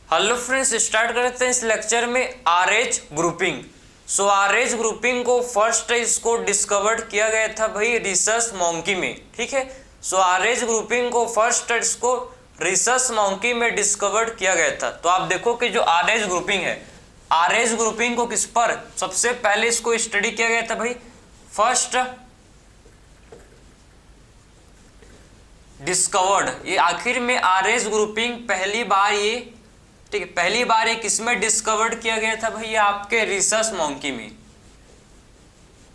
Hello friends, start करते हैं इस लेक्चर में आरएच ग्रुपिंग। सो आरएच ग्रुपिंग को फर्स्ट इसको डिस्कवर्ड किया गया था भाई रिसस मॉन्की में। ठीक है, सो आरएच ग्रुपिंग को फर्स्ट इसको रिसस मॉन्की में डिस्कवर्ड किया गया था। तो आप देखो कि जो आरएच ग्रुपिंग है, आरएच ग्रुपिंग को किस पर सबसे पहले इसको स्टडी किया गया था भाई, फर्स्ट डिस्कवर्ड। ये आखिर में आरएच ग्रुपिंग पहली बार ये, ठीक है, पहली बार ये किसमें डिस्कवर्ड किया गया था भाई, आपके रिसस मॉन्की में।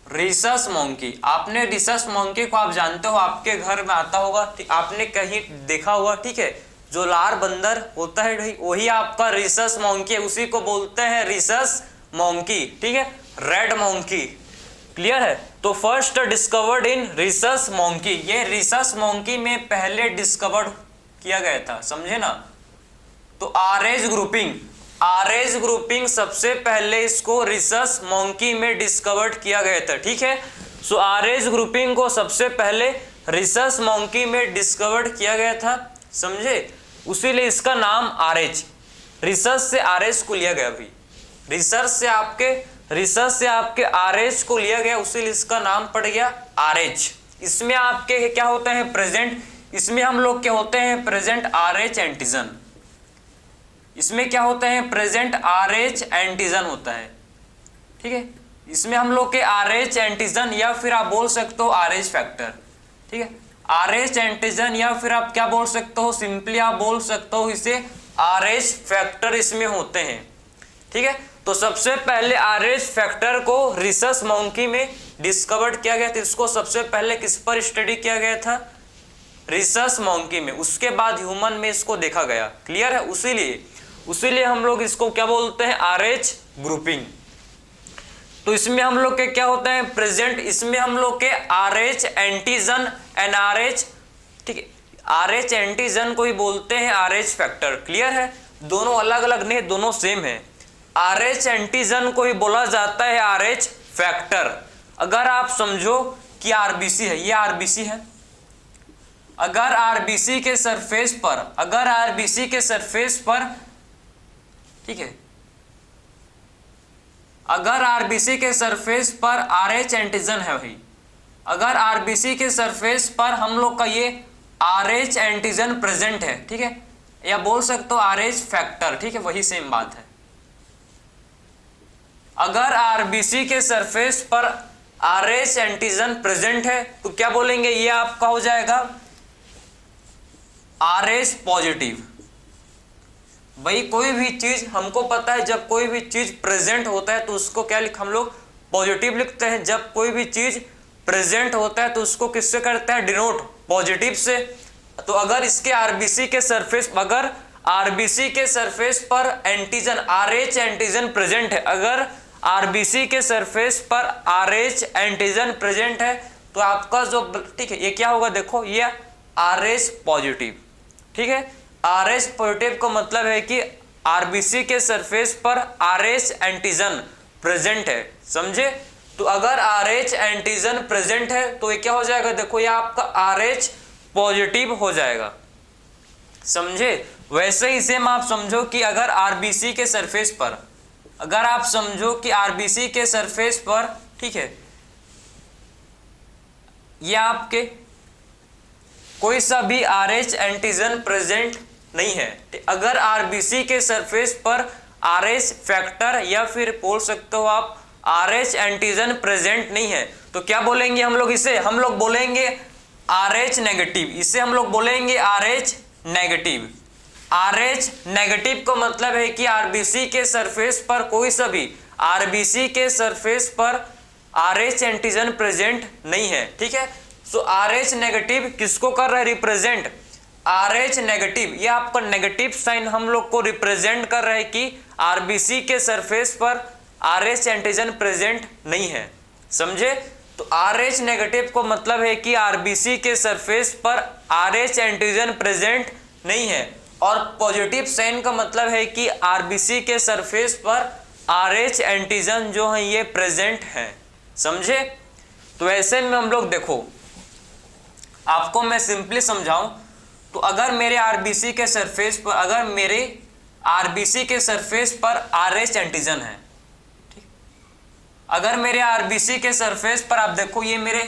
रिसस मॉन्की, आपने रिसस मॉन्की को आप जानते हो, आपके घर में आता होगा, आपने कहीं देखा हुआ। ठीक है, जो लार बंदर होता है भाई वही आपका रिसस मॉन्की है, उसी को बोलते हैं रिसस मॉन्की। ठीक है, रेड मॉन्की, क्लियर है। तो first discovered in rhesus monkey, ये रिसस मॉन्की में पहले डिस्कवर्ड किया गया था, समझे ना। तो आरएच ग्रुपिंग सबसे पहले इसको रिसस मॉन्की में डिस्कवर्ड किया गया था। ठीक है, सो आरएच ग्रुपिंग को सबसे पहले रिसस मॉन्की में डिस्कवर्ड किया गया था, समझे। उसीलिए इसका नाम आरएच, रिसस से आरएच को लिया गया भाई, रिसस से आपके आरएच को लिया गया, उसीलिए इसका नाम पड़ गया आरएच। इसमें आपके क्या होते हैं प्रेजेंट, इसमें हम लोग क्या होते हैं प्रेजेंट आरएच एंटीजन, इसमें क्या होता है प्रेजेंट आरएच एंटीजन होता है। ठीक है, इसमें हम लोग के आरएच एंटीजन या फिर आप बोल सकते हो आरएच फैक्टर। ठीक है, आरएच एंटीजन या फिर आप क्या बोल सकते हो, सिंपली आप बोल सकते हो इसे आरएच फैक्टर इसमें होते हैं। ठीक है, तो सबसे पहले आरएच फैक्टर को रिसस मॉन्की में डिस्कवर्ड किया गया था। इसको सबसे पहले किस पर स्टडी किया गया था, रिसस मॉन्की में, उसके बाद ह्यूमन में इसको देखा गया, क्लियर है। उसीलिए हम लोग इसको क्या बोलते हैं आरएच ग्रुपिंग। तो इसमें हम लोग के क्या होता है प्रेजेंट, इसमें हम लोग के आरएच एंटीजन एंड आरएच, ठीक है, आरएच एंटीजन को ही बोलते हैं आरएच फैक्टर, क्लियर है। दोनों अलग अलग नहीं, दोनों सेम है। आरएच एंटीजन को ही बोला जाता है आरएच फैक्टर। अगर आप समझो कि आरबीसी है, ये आरबीसी है, अगर आरबीसी के सरफेस पर, ठीक है, अगर आरबीसी के सरफेस पर आरएच एंटीजन है भाई, अगर आरबीसी के सरफेस पर हम लोग का ये आरएच एंटीजन प्रेजेंट है, ठीक है, या बोल सकते हो आरएच फैक्टर, ठीक है, वही सेम बात है। अगर आरबीसी के सरफेस पर आरएच एंटीजन प्रेजेंट है तो क्या बोलेंगे, ये आपका हो जाएगा आरएच पॉजिटिव। भाई कोई भी चीज हमको पता है, जब कोई भी चीज प्रेजेंट होता है तो उसको क्या हम लोग पॉजिटिव लिखते हैं। जब कोई भी चीज प्रेजेंट होता है तो उसको किससे करते हैं डिनोट, पॉजिटिव से। तो अगर इसके आरबीसी के सरफेस, अगर आरबीसी के सरफेस पर एंटीजन आरएच एंटीजन प्रेजेंट है, अगर आरबीसी के सरफेस पर आरएच एंटीजन प्रेजेंट है तो आपका जो, ठीक है, ये क्या होगा देखो, ये आरएच पॉजिटिव। ठीक है, आरएच पॉजिटिव का मतलब है कि आरबीसी के सरफेस पर आरएच एंटीजन प्रेजेंट है, समझे। तो अगर आरएच एंटीजन प्रेजेंट है तो ये क्या हो जाएगा देखो, ये आपका आरएच पॉजिटिव हो जाएगा, समझे। वैसे ही सेम आप समझो कि अगर आरबीसी के सरफेस पर, अगर आप समझो कि आरबीसी के सरफेस पर, ठीक है, ये आपके कोई सा भी आरएच एंटीजन प्रेजेंट नहीं है। अगर आरबीसी के सरफेस पर आरएच फैक्टर या फिर बोल सकते हो आप आरएच एंटीजन प्रेजेंट नहीं है तो क्या बोलेंगे हम लोग, इसे हम लोग बोलेंगे आरएच नेगेटिव, इसे हम लोग बोलेंगे आरएच नेगेटिव। आरएच नेगेटिव का मतलब है कि आरबीसी के सरफेस पर कोई सा भी, आरबीसी के सरफेस पर आरएच एंटीजन प्रेजेंट नहीं है। ठीक है, सो आरएच नेगेटिव किसको कर रहा है रिप्रेजेंट, आरएच नेगेटिव, ये आपका नेगेटिव साइन हम लोग को रिप्रेजेंट कर रहा है कि आरबीसी के सरफेस पर आरएच एंटीजन प्रेजेंट नहीं है, समझे। तो आरएच नेगेटिव को मतलब है कि आरबीसी के सरफेस पर आरएच एंटीजन प्रेजेंट नहीं है, और पॉजिटिव साइन का मतलब है कि आरबीसी के सरफेस पर आरएच एंटीजन जो है ये प्रेजेंट है, समझे। तो ऐसे में हम लोग देखो, आपको मैं सिंपली समझाऊं तो अगर मेरे आरबीसी के सरफेस पर, अगर मेरे आरबीसी के सरफेस पर आरएच एंटीजन है, ठीक। अगर मेरे आरबीसी के सरफेस पर आप देखो ये मेरे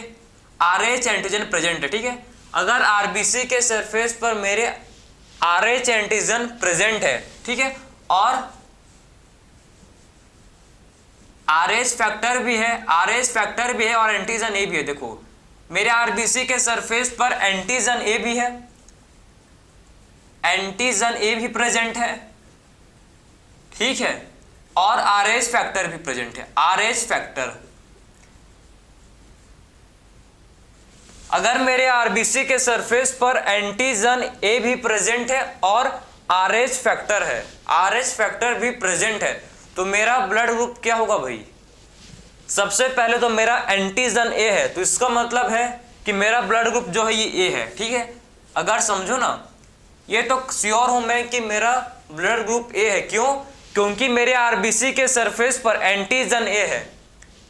आरएच एंटीजन प्रेजेंट है, ठीक है। अगर आरबीसी के सरफेस पर मेरे आरएच एंटीजन प्रेजेंट है, ठीक है, और आरएच फैक्टर भी है, आरएच फैक्टर भी है और एंटीजन ए भी है। देखो मेरे आरबीसी के सरफेस पर एंटीजन ए भी है, एंटीजन ए भी प्रेजेंट है, ठीक है, और आरएच फैक्टर भी प्रेजेंट है, आरएच फैक्टर। अगर मेरे आरबीसी के सरफेस पर एंटीजन ए भी प्रेजेंट है और आरएच फैक्टर है, आरएच फैक्टर भी प्रेजेंट है, तो मेरा ब्लड ग्रुप क्या होगा भाई? सबसे पहले तो मेरा एंटीजन ए है, तो इसका मतलब है कि मेरा ब्लड ग्रुप जो है ये ए है, ठीक है। अगर समझो ना, ये तो श्योर हूं मैं कि मेरा ब्लड ग्रुप ए है। क्यों? क्योंकि मेरे आरबीसी के सरफेस पर एंटीजन ए है,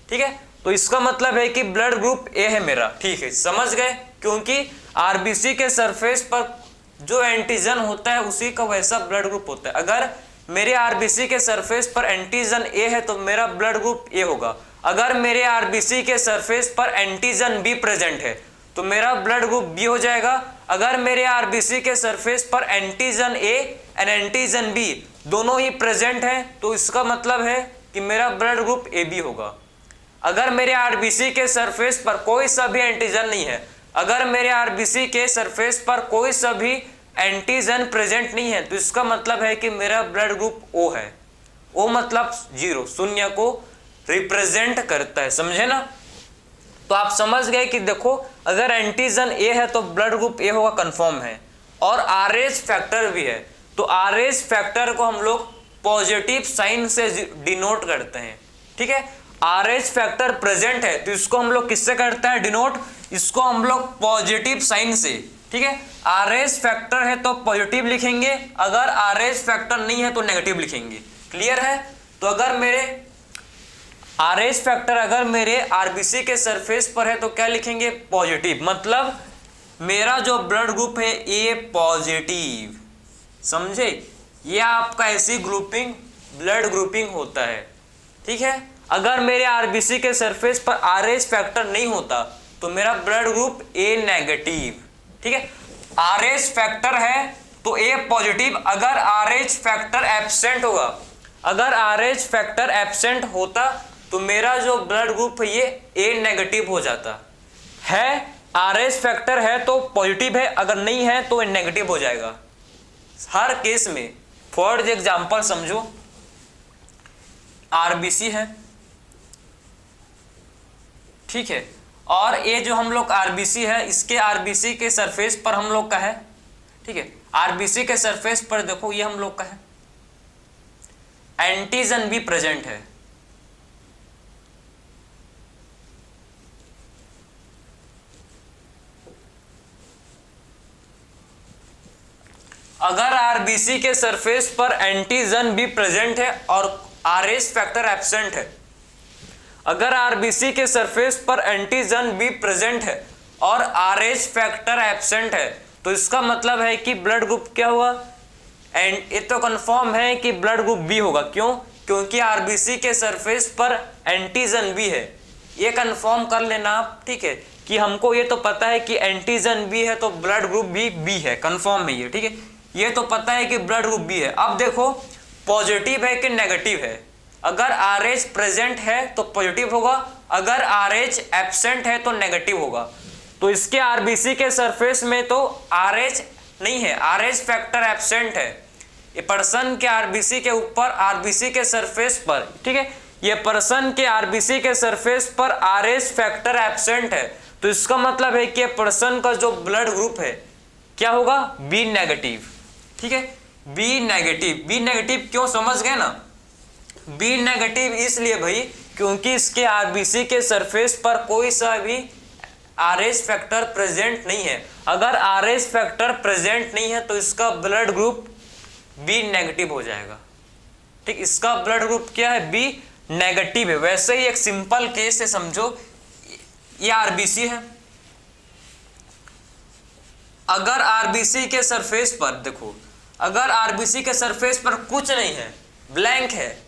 ठीक है, तो इसका मतलब है कि ब्लड ग्रुप ए है मेरा, ठीक है, समझ गए। क्योंकि आरबीसी के सरफेस पर जो एंटीजन होता है उसी का वैसा ब्लड ग्रुप होता है। अगर मेरे आरबीसी के सरफेस पर एंटीजन ए है तो मेरा ब्लड ग्रुप ए होगा। अगर मेरे आरबीसी के सरफेस पर एंटीजन बी प्रेजेंट है तो मेरा ब्लड ग्रुप बी हो जाएगा। अगर मेरे आरबीसी के सरफेस पर antigen A and antigen B दोनों ही प्रेजेंट हैं तो इसका मतलब है कि मेरा ब्लड ग्रुप ए बी होगा। अगर मेरे आरबीसी के सरफेस पर कोई सा भी एंटीजन नहीं है, अगर मेरे आरबीसी के सरफेस पर कोई सा भी एंटीजन प्रेजेंट नहीं है तो इसका मतलब है कि मेरा ब्लड ग्रुप ओ है। ओ मतलब 0, शून्य को रिप्रेजेंट करता है, समझे ना। तो आप समझ गए कि देखो अगर एंटीजन ए है तो ब्लड ग्रुप ए होगा, कंफर्म है। और आरएच फैक्टर भी है, तो आरएच फैक्टर को हम लोग पॉजिटिव साइन से डिनोट करते हैं, ठीक है। आरएच फैक्टर प्रेजेंट है तो इसको हम लोग किससे करते हैं डिनोट? इसको हम लोग पॉजिटिव साइन से, ठीक है। आरएच फैक्टर है तो पॉजिटिव लिखेंगे, अगर आरएच फैक्टर नहीं है तो नेगेटिव लिखेंगे। क्लियर है? तो अगर मेरे आरएच फैक्टर अगर मेरे आरबीसी के सरफेस पर है तो क्या लिखेंगे? पॉजिटिव। मतलब मेरा जो ब्लड ग्रुप है ए पॉजिटिव, समझे। ये आपका ऐसी ग्रुपिंग ब्लड ग्रुपिंग होता है, ठीक है। अगर मेरे आरबीसी के सरफेस पर आरएच फैक्टर नहीं होता तो मेरा ब्लड ग्रुप ए नेगेटिव, ठीक है। आरएच फैक्टर है तो ए पॉजिटिव। अगर आरएच फैक्टर एब्सेंट होगा, अगर आरएच फैक्टर एब्सेंट होता तो मेरा जो ब्लड ग्रुप है ये ए नेगेटिव हो जाता है। आरएच फैक्टर है तो पॉजिटिव है, अगर नहीं है तो नेगेटिव हो जाएगा हर केस में। फॉर एग्जांपल समझो, आरबीसी है, ठीक है, और ये जो हम लोग आरबीसी है इसके आरबीसी के सरफेस पर हम लोग का है, ठीक है। आरबीसी के सरफेस पर देखो ये हम लोग का है, एंटीजन भी प्रेजेंट है, अगर आरबीसी के सरफेस पर एंटीजन भी प्रेजेंट है और आरएच फैक्टर एब्सेंट है, अगर आरबीसी के सरफेस पर एंटीजन भी प्रेजेंट है और आरएच फैक्टर एब्सेंट है तो इसका मतलब है कि ब्लड ग्रुप क्या हुआ? एंड ये तो कंफर्म है कि ब्लड ग्रुप बी होगा। क्यों? क्योंकि आरबीसी के सरफेस पर एंटीजन बी है। ये कंफर्म कर लेना आप, ठीक है, कि हमको ये तो पता है कि एंटीजन बी है तो ब्लड ग्रुप भी बी है, कंफर्म है ये, ठीक है। ये तो पता है कि ब्लड ग्रुप बी है। अब देखो पॉजिटिव है कि नेगेटिव है। अगर आरएच प्रेजेंट है तो पॉजिटिव होगा, अगर आरएच एब्सेंट है तो नेगेटिव होगा। तो इसके आरबीसी के सरफेस में तो आरएच नहीं है, आरएच फैक्टर एब्सेंट है। ये पर्सन के आरबीसी के ऊपर, आरबीसी के सरफेस पर, ठीक है, ये पर्सन के आरबीसी के सरफेस पर आरएच फैक्टर एब्सेंट है तो इसका मतलब है कि पर्सन का जो ब्लड ग्रुप है क्या होगा? बी नेगेटिव, ठीक है। बी नेगेटिव, बी नेगेटिव क्यों? समझ गए ना। बी नेगेटिव इसलिए भाई क्योंकि इसके आरबीसी के सरफेस पर कोई सा भी आरएच फैक्टर प्रेजेंट नहीं है। अगर आरएच फैक्टर प्रेजेंट नहीं है तो इसका ब्लड ग्रुप बी नेगेटिव हो जाएगा, ठीक। इसका ब्लड ग्रुप क्या है? बी नेगेटिव है। वैसे ही एक सिंपल केस है, समझो ये आरबीसी है, अगर आरबीसी के सरफेस पर देखो, अगर आरबीसी के सरफेस पर कुछ नहीं है, ब्लैंक है,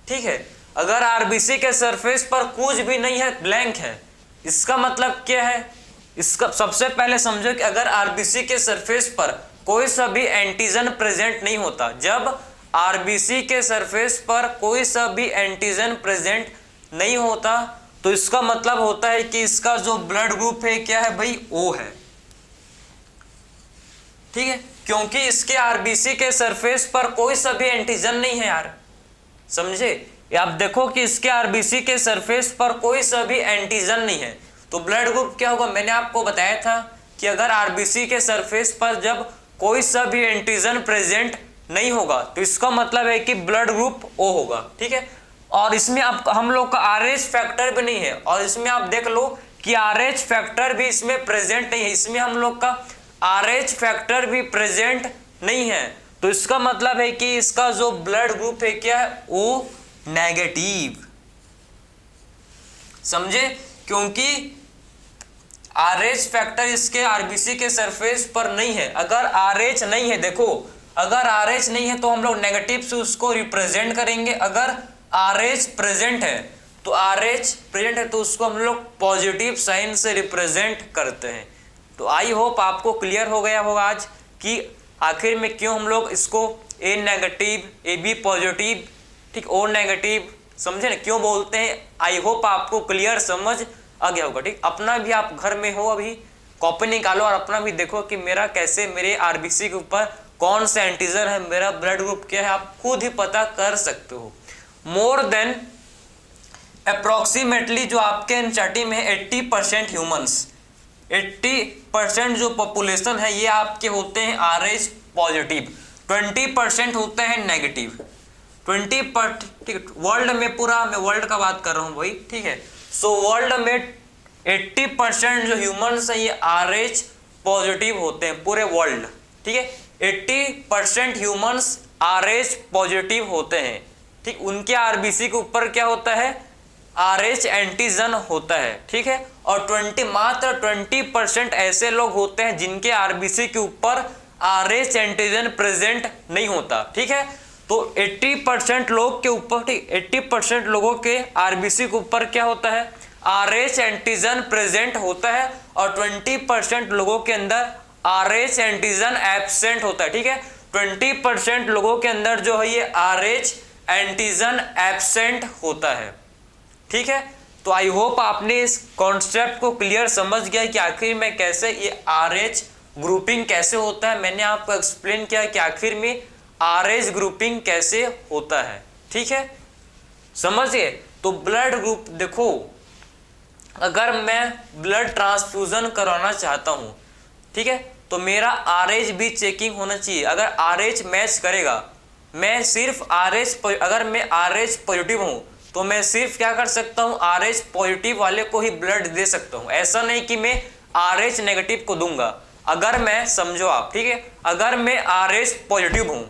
ठीक है, अगर आरबीसी के सरफेस पर कुछ भी नहीं है, ब्लैंक है, इसका मतलब क्या है? इसका सबसे पहले समझो कि अगर आरबीसी के सरफेस पर कोई सा भी एंटीजन प्रेजेंट नहीं होता, जब आरबीसी के सरफेस पर कोई सा भी एंटीजन प्रेजेंट नहीं होता, तो इसका मतलब होता है कि इसका जो ब्लड ग्रुप है क्या है भाई? ओ है, ठीक है, क्योंकि इसके आरबीसी के सरफेस पर कोई सा भी एंटीजन नहीं है यार, समझे? आप देखो कि इसके आरबीसी के सरफेस पर कोई सा भी एंटीजन नहीं है, तो ब्लड ग्रुप क्या होगा? मैंने आपको बताया था कि अगर आरबीसी के सरफेस पर जब कोई सा भी एंटीजन प्रेजेंट नहीं होगा, तो इसका मतलब है कि ब्लड ग्रुप ओ होगा, ठीक है। और इसमें आप हम लोग का आरएच फैक्टर भी नहीं है, और इसमें आप देख लो कि आरएच फैक्टर भी इसमें प्रेजेंट नहीं है, इसमें हम लोग का आरएच फैक्टर भी प्रेजेंट नहीं है, तो इसका मतलब है कि इसका जो ब्लड ग्रुप है क्या है? ओ नेगेटिव, समझे? क्योंकि आरएच फैक्टर इसके आरबीसी के सरफेस पर नहीं है। अगर आरएच नहीं है, देखो अगर आरएच नहीं है तो हम लोग नेगेटिव से उसको रिप्रेजेंट करेंगे, अगर आरएच प्रेजेंट है तो आरएच प्रेजेंट है तो उसको हम लोग पॉजिटिव साइन से रिप्रेजेंट करते हैं। तो आई होप आपको क्लियर हो गया होगा आज कि आखिर में क्यों हम लोग इसको ए नेगेटिव, ए बी पॉजिटिव, ठीक, ओ नेगेटिव, समझे ना, क्यों बोलते हैं। आई होप आपको क्लियर समझ आ गया होगा, ठीक। अपना भी आप घर में हो, अभी कॉपी निकालो और अपना भी देखो कि मेरा कैसे, मेरे आरबीसी के ऊपर कौन सा एंटीजन है, मेरा ब्लड ग्रुप क्या है, आप खुद ही पता कर सकते हो। मोर देन अप्रोक्सीमेटली जो आपके एनसीईआरटी में 80% ह्यूमंस, 80% जो पॉपुलेशन है ये आपके होते हैं आरएच पॉजिटिव, 20% होते हैं नेगेटिव, 20%, ठीक, वर्ल्ड में, पूरा मैं वर्ल्ड का बात कर रहा हूँ भाई, ठीक है। सो वर्ल्ड में 80% जो ह्यूमंस हैं ये आरएच पॉजिटिव होते हैं, पूरे वर्ल्ड, ठीक है। 80% ह्यूमंस आरएच पॉजिटिव होते हैं, ठीक। उनके आरबीसी के ऊपर क्या होता है? आरएच एंटीजन होता है, ठीक है। और मात्र 20% ऐसे लोग होते हैं जिनके आरबीसी के ऊपर आरएच एंटीजन प्रेजेंट नहीं होता, ठीक है। तो 80% लोग के ऊपर, ठीक, 80% लोगों के आरबीसी के ऊपर क्या होता है? आरएच एंटीजन प्रेजेंट होता है, और 20% लोगों के अंदर आरएच एंटीजन एब्सेंट होता है, ठीक है। 20% लोगों के अंदर जो है ये आरएच एंटीजन एब्सेंट होता है, ठीक है। तो आई होप आपने इस कॉन्सेप्ट को क्लियर समझ गया कि आखिर में कैसे ये आरएच ग्रुपिंग कैसे होता है। मैंने आपको एक्सप्लेन किया कि आखिर में आरएच ग्रुपिंग कैसे होता है, ठीक है, समझिए। तो ब्लड ग्रुप देखो, अगर मैं ब्लड ट्रांसफ्यूजन करवाना चाहता हूं, ठीक है, तो मेरा आरएच भी चेकिंग होना चाहिए। अगर आरएच मैच करेगा, मैं सिर्फ आरएच, अगर मैं आरएच पॉजिटिव हूं तो मैं सिर्फ क्या कर सकता हूं? आरएच पॉजिटिव वाले को ही ब्लड दे सकता हूं, ऐसा नहीं कि मैं आरएच नेगेटिव को दूंगा। अगर मैं, समझो आप, ठीक है, अगर मैं आरएच पॉजिटिव हूं,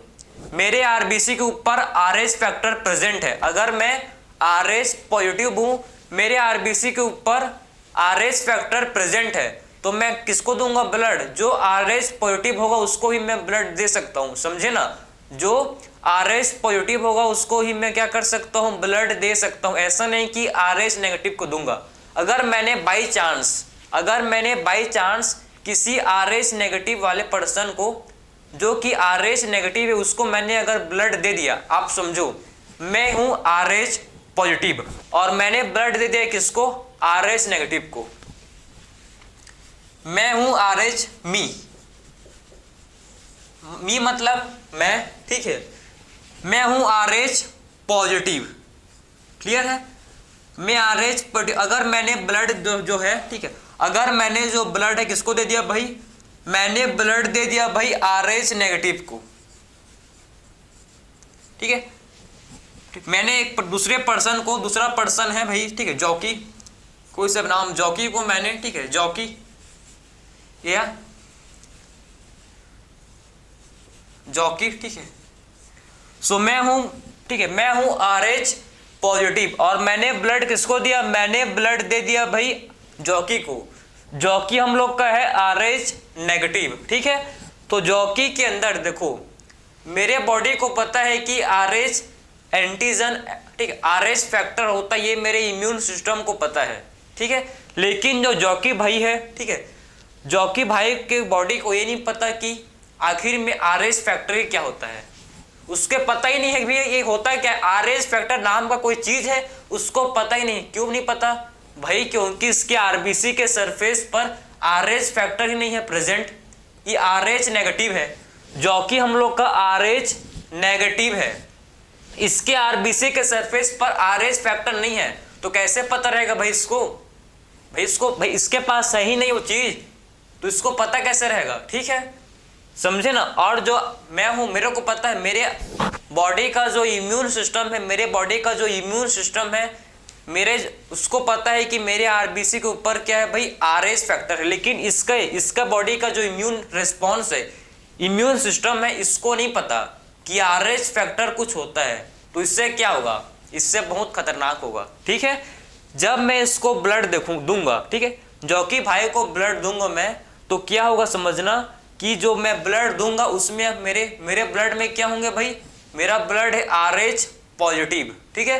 मेरे आरबीसी के ऊपर आरएच फैक्टर प्रेजेंट है, अगर मैं आरएच पॉजिटिव हूं, मेरे आरबीसी के ऊपर आरएच फैक्टर प्रेजेंट है, तो मैं किसको दूंगा ब्लड? जो आरएच पॉजिटिव होगा उसको ही मैं ब्लड दे सकता हूं, समझे ना। जो आरएच पॉजिटिव होगा उसको ही मैं क्या कर सकता हूं? ब्लड दे सकता हूं, ऐसा नहीं कि आरएच नेगेटिव को दूंगा। अगर मैंने बाई चांस किसी आरएच नेगेटिव वाले पर्सन को, जो कि आरएच नेगेटिव है, उसको मैंने अगर ब्लड दे दिया, आप समझो मैं हूं आरएच पॉजिटिव और मैंने ब्लड दे दिया किसको? आरएच नेगेटिव को। मैं हूं आरएच मी मतलब मैं, ठीक है, मैं हूं आरएच पॉजिटिव, क्लियर है। मैं आरएच पॉजिटिव, अगर मैंने ब्लड जो है, ठीक है, अगर मैंने जो ब्लड है किसको दे दिया भाई? मैंने ब्लड दे दिया भाई आरएच नेगेटिव को, ठीक है। मैंने एक दूसरे पर्सन को, दूसरा पर्सन है भाई, ठीक है, जॉकी, कोई सा नाम, जॉकी को मैंने, ठीक है, जॉकी या जॉकी, ठीक है। सो मैं हूं, ठीक है, मैं हूं आरएच पॉजिटिव और मैंने ब्लड किसको दिया? मैंने ब्लड दे दिया भाई जॉकी को। जॉकी हम लोग का है आरएच नेगेटिव, ठीक है। तो जॉकी के अंदर देखो, मेरे बॉडी को पता है कि RH एंटीजन, ठीक है, RH फैक्टर होता है, ये मेरे इम्यून सिस्टम को पता है, ठीक है। लेकिन जो जॉकी भाई है, ठीक है, जॉकी भाई के बॉडी को ये नहीं पता कि आखिर में RH फैक्टर क्या होता है। उसके पता ही नहीं है भैया ये होता है क्या। RH फैक्टर नाम का कोई चीज है, उसको पता ही नहीं। क्यों नहीं पता भाई? क्योंकि इसके RBC के सरफेस पर RH फैक्टर ही नहीं है प्रेजेंट, ये RH नेगेटिव है। जॉकी हम लोग का RH नेगेटिव है, इसके RBC के सरफेस पर RH फैक्टर नहीं है, तो कैसे पता रहेगा भाई इसको? भाई इसके पास है ही नहीं वो चीज, तो इसको पता कैसे रहेगा? ठीक है, समझे ना। और जो मैं हूं, मेरे को पता है मेरे बॉडी का जो इम्यून सिस्टम है, मेरे बॉडी का जो इम्यून सिस्टम है, मेरे उसको पता है कि मेरे RBC के ऊपर क्या है भाई, RH फैक्टर है। लेकिन इसका बॉडी का जो इम्यून रिस्पॉन्स है, इम्यून सिस्टम है, इसको नहीं पता कि RH फैक्टर कुछ होता है। तो इससे क्या होगा? इससे बहुत खतरनाक होगा, ठीक है। जब मैं इसको ब्लड दूंगा, ठीक है, जॉकी भाई को ब्लड दूंगा मैं, तो क्या होगा समझना कि जो मैं ब्लड दूंगा उसमें मेरे ब्लड में क्या होंगे भाई, मेरा ब्लड है RH पॉजिटिव, ठीक है।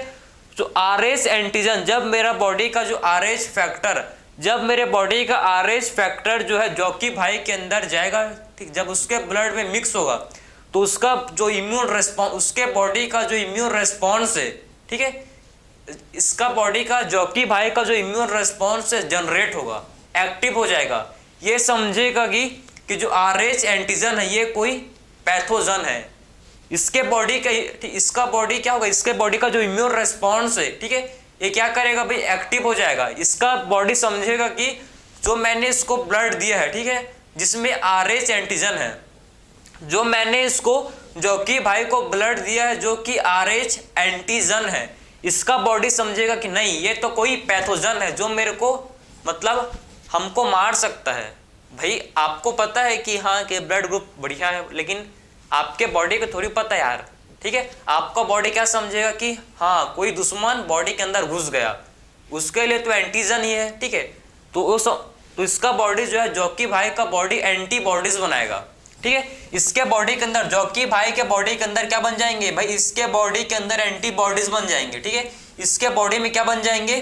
तो RH एंटीजन, जब मेरा बॉडी का जो RH फैक्टर, जब मेरे बॉडी का RH फैक्टर जो है जॉकी भाई के अंदर जाएगा, ठीक, जब उसके ब्लड में मिक्स होगा, तो उसका जो इम्यून रिस्पॉन्स, उसके बॉडी का जो इम्यून रिस्पॉन्स है, ठीक है, इसका बॉडी का जॉकी भाई का जो इम्यून रिस्पॉन्स है जनरेट होगा, एक्टिव हो जाएगा। ये समझेगा कि जो RH एंटीजन है ये कोई पैथोजन है, इसके बॉडी का, इसका बॉडी क्या होगा, इसके बॉडी का जो इम्यून रिस्पॉन्स है, ठीक है, ये क्या करेगा भाई, एक्टिव हो जाएगा। इसका बॉडी समझेगा कि जो मैंने इसको ब्लड दिया है, ठीक है, जिसमें RH एंटीजन है, जो मैंने इसको जॉकी भाई को ब्लड दिया है जो कि RH एंटीजन है, इसका बॉडी समझेगा कि नहीं ये तो कोई पैथोजन है जो मेरे को मतलब हमको मार सकता है। भाई आपको पता है कि हाँ कि ब्लड ग्रुप बढ़िया है, लेकिन आपके बॉडी को थोड़ी पता है यार, ठीक है। आपका बॉडी क्या समझेगा कि हाँ कोई दुश्मन बॉडी के अंदर घुस गया, उसके लिए तो एंटीजन ही है, ठीक है। तो इसका बॉडी जो है, जॉकी भाई का बॉडी एंटीबॉडीज बनाएगा, ठीक है। इसके बॉडी के अंदर, जॉकी भाई के बॉडी के अंदर क्या बन जाएंगे भाई, इसके बॉडी के अंदर एंटीबॉडीज बन जाएंगे, ठीक है। इसके बॉडी में क्या बन जाएंगे,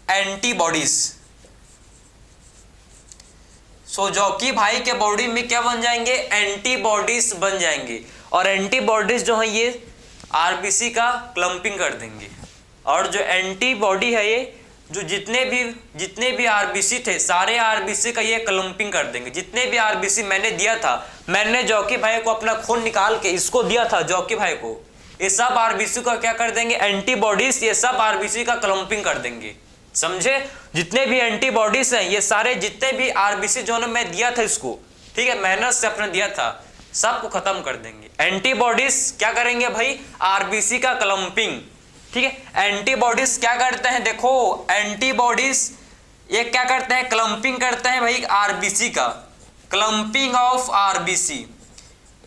एंटीबॉडीज। सो जॉकी भाई के बॉडी में क्या बन जाएंगे, एंटीबॉडीज बन जाएंगे। और एंटीबॉडीज जो है ये RBC का क्लम्पिंग कर देंगे। और जो एंटीबॉडी है ये, जो जितने भी RBC थे, सारे RBC का ये क्लम्पिंग कर देंगे। जितने भी RBC मैंने दिया था, मैंने जॉकी भाई को अपना खून निकाल के इसको दिया था जॉकी भाई को, ये सब RBC का क्या कर देंगे, एंटीबॉडीज, ये सब RBC का क्लम्पिंग कर देंगे, समझे। जितने भी एंटीबॉडीज हैं, ये सारे जितने भी RBC जो मैं दिया था इसको, ठीक है, मेहनत से अपने दिया था, सबको खत्म कर देंगे। एंटीबॉडीज क्या करेंगे भाई, RBC का क्लम्पिंग, ठीक है। एंटीबॉडीज क्या करते हैं, देखो एंटीबॉडीज ये क्या करते हैं, क्लम्पिंग करते हैं भाई RBC का, क्लम्पिंग ऑफ RBC,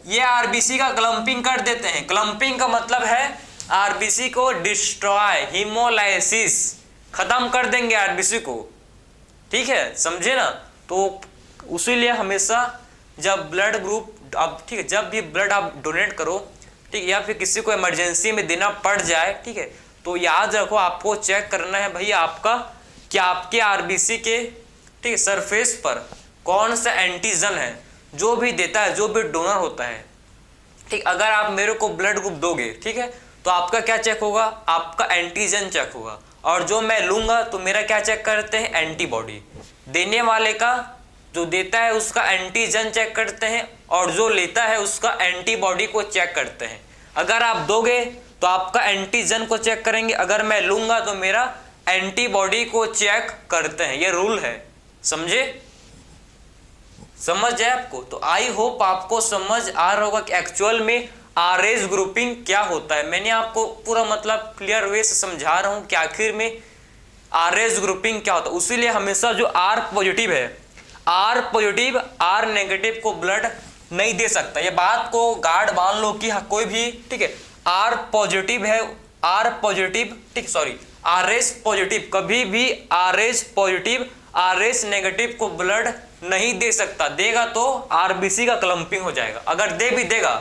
ये RBC का क्लम्पिंग कर देते हैं। क्लम्पिंग का मतलब है RBC को डिस्ट्रॉय, हीमोलाइसिस, खत्म कर देंगे RBC को, ठीक है, समझे ना। तो उसीलिए हमेशा जब ब्लड ग्रुप आप, ठीक है, जब भी ब्लड आप डोनेट करो, ठीक है, या फिर किसी को इमरजेंसी में देना पड़ जाए, ठीक है, तो याद रखो आपको चेक करना है भाई आपका क्या आपके RBC के, ठीक है, सरफेस पर कौन सा एंटीजन है जो भी देता है, जो भी डोनर होता है, ठीक। अगर आप मेरे को ब्लड ग्रुप दोगे, ठीक है, तो आपका क्या चेक होगा, आपका एंटीजन चेक होगा। और जो मैं लूंगा तो मेरा क्या चेक करते हैं, एंटीबॉडी। देने वाले का, जो देता है उसका एंटीजन चेक करते हैं, और जो लेता है उसका एंटीबॉडी को चेक करते हैं। अगर आप दोगे तो आपका एंटीजन को चेक करेंगे, अगर मैं लूंगा तो मेरा एंटीबॉडी को चेक करते हैं, ये रूल है, समझे, समझ जाए आपको। तो आई होप आपको समझ आ रहा होगा कि एक्चुअल में RH ग्रुपिंग क्या होता है। मैंने आपको पूरा मतलब क्लियर वे से समझा रहा हूं कि आखिर में RH ग्रुपिंग क्या होता है। उसीलिए हमेशा जो R पॉजिटिव है, R पॉजिटिव R नेगेटिव को ब्लड नहीं दे सकता। ये बात को गार्ड मान लो कि कोई भी, ठीक है, R पॉजिटिव है, R पॉजिटिव, ठीक, सॉरी RH पॉजिटिव, कभी भी RH पॉजिटिव RH नेगेटिव को ब्लड नहीं दे सकता। देगा तो RBC का क्लम्पिंग हो जाएगा। अगर दे भी देगा,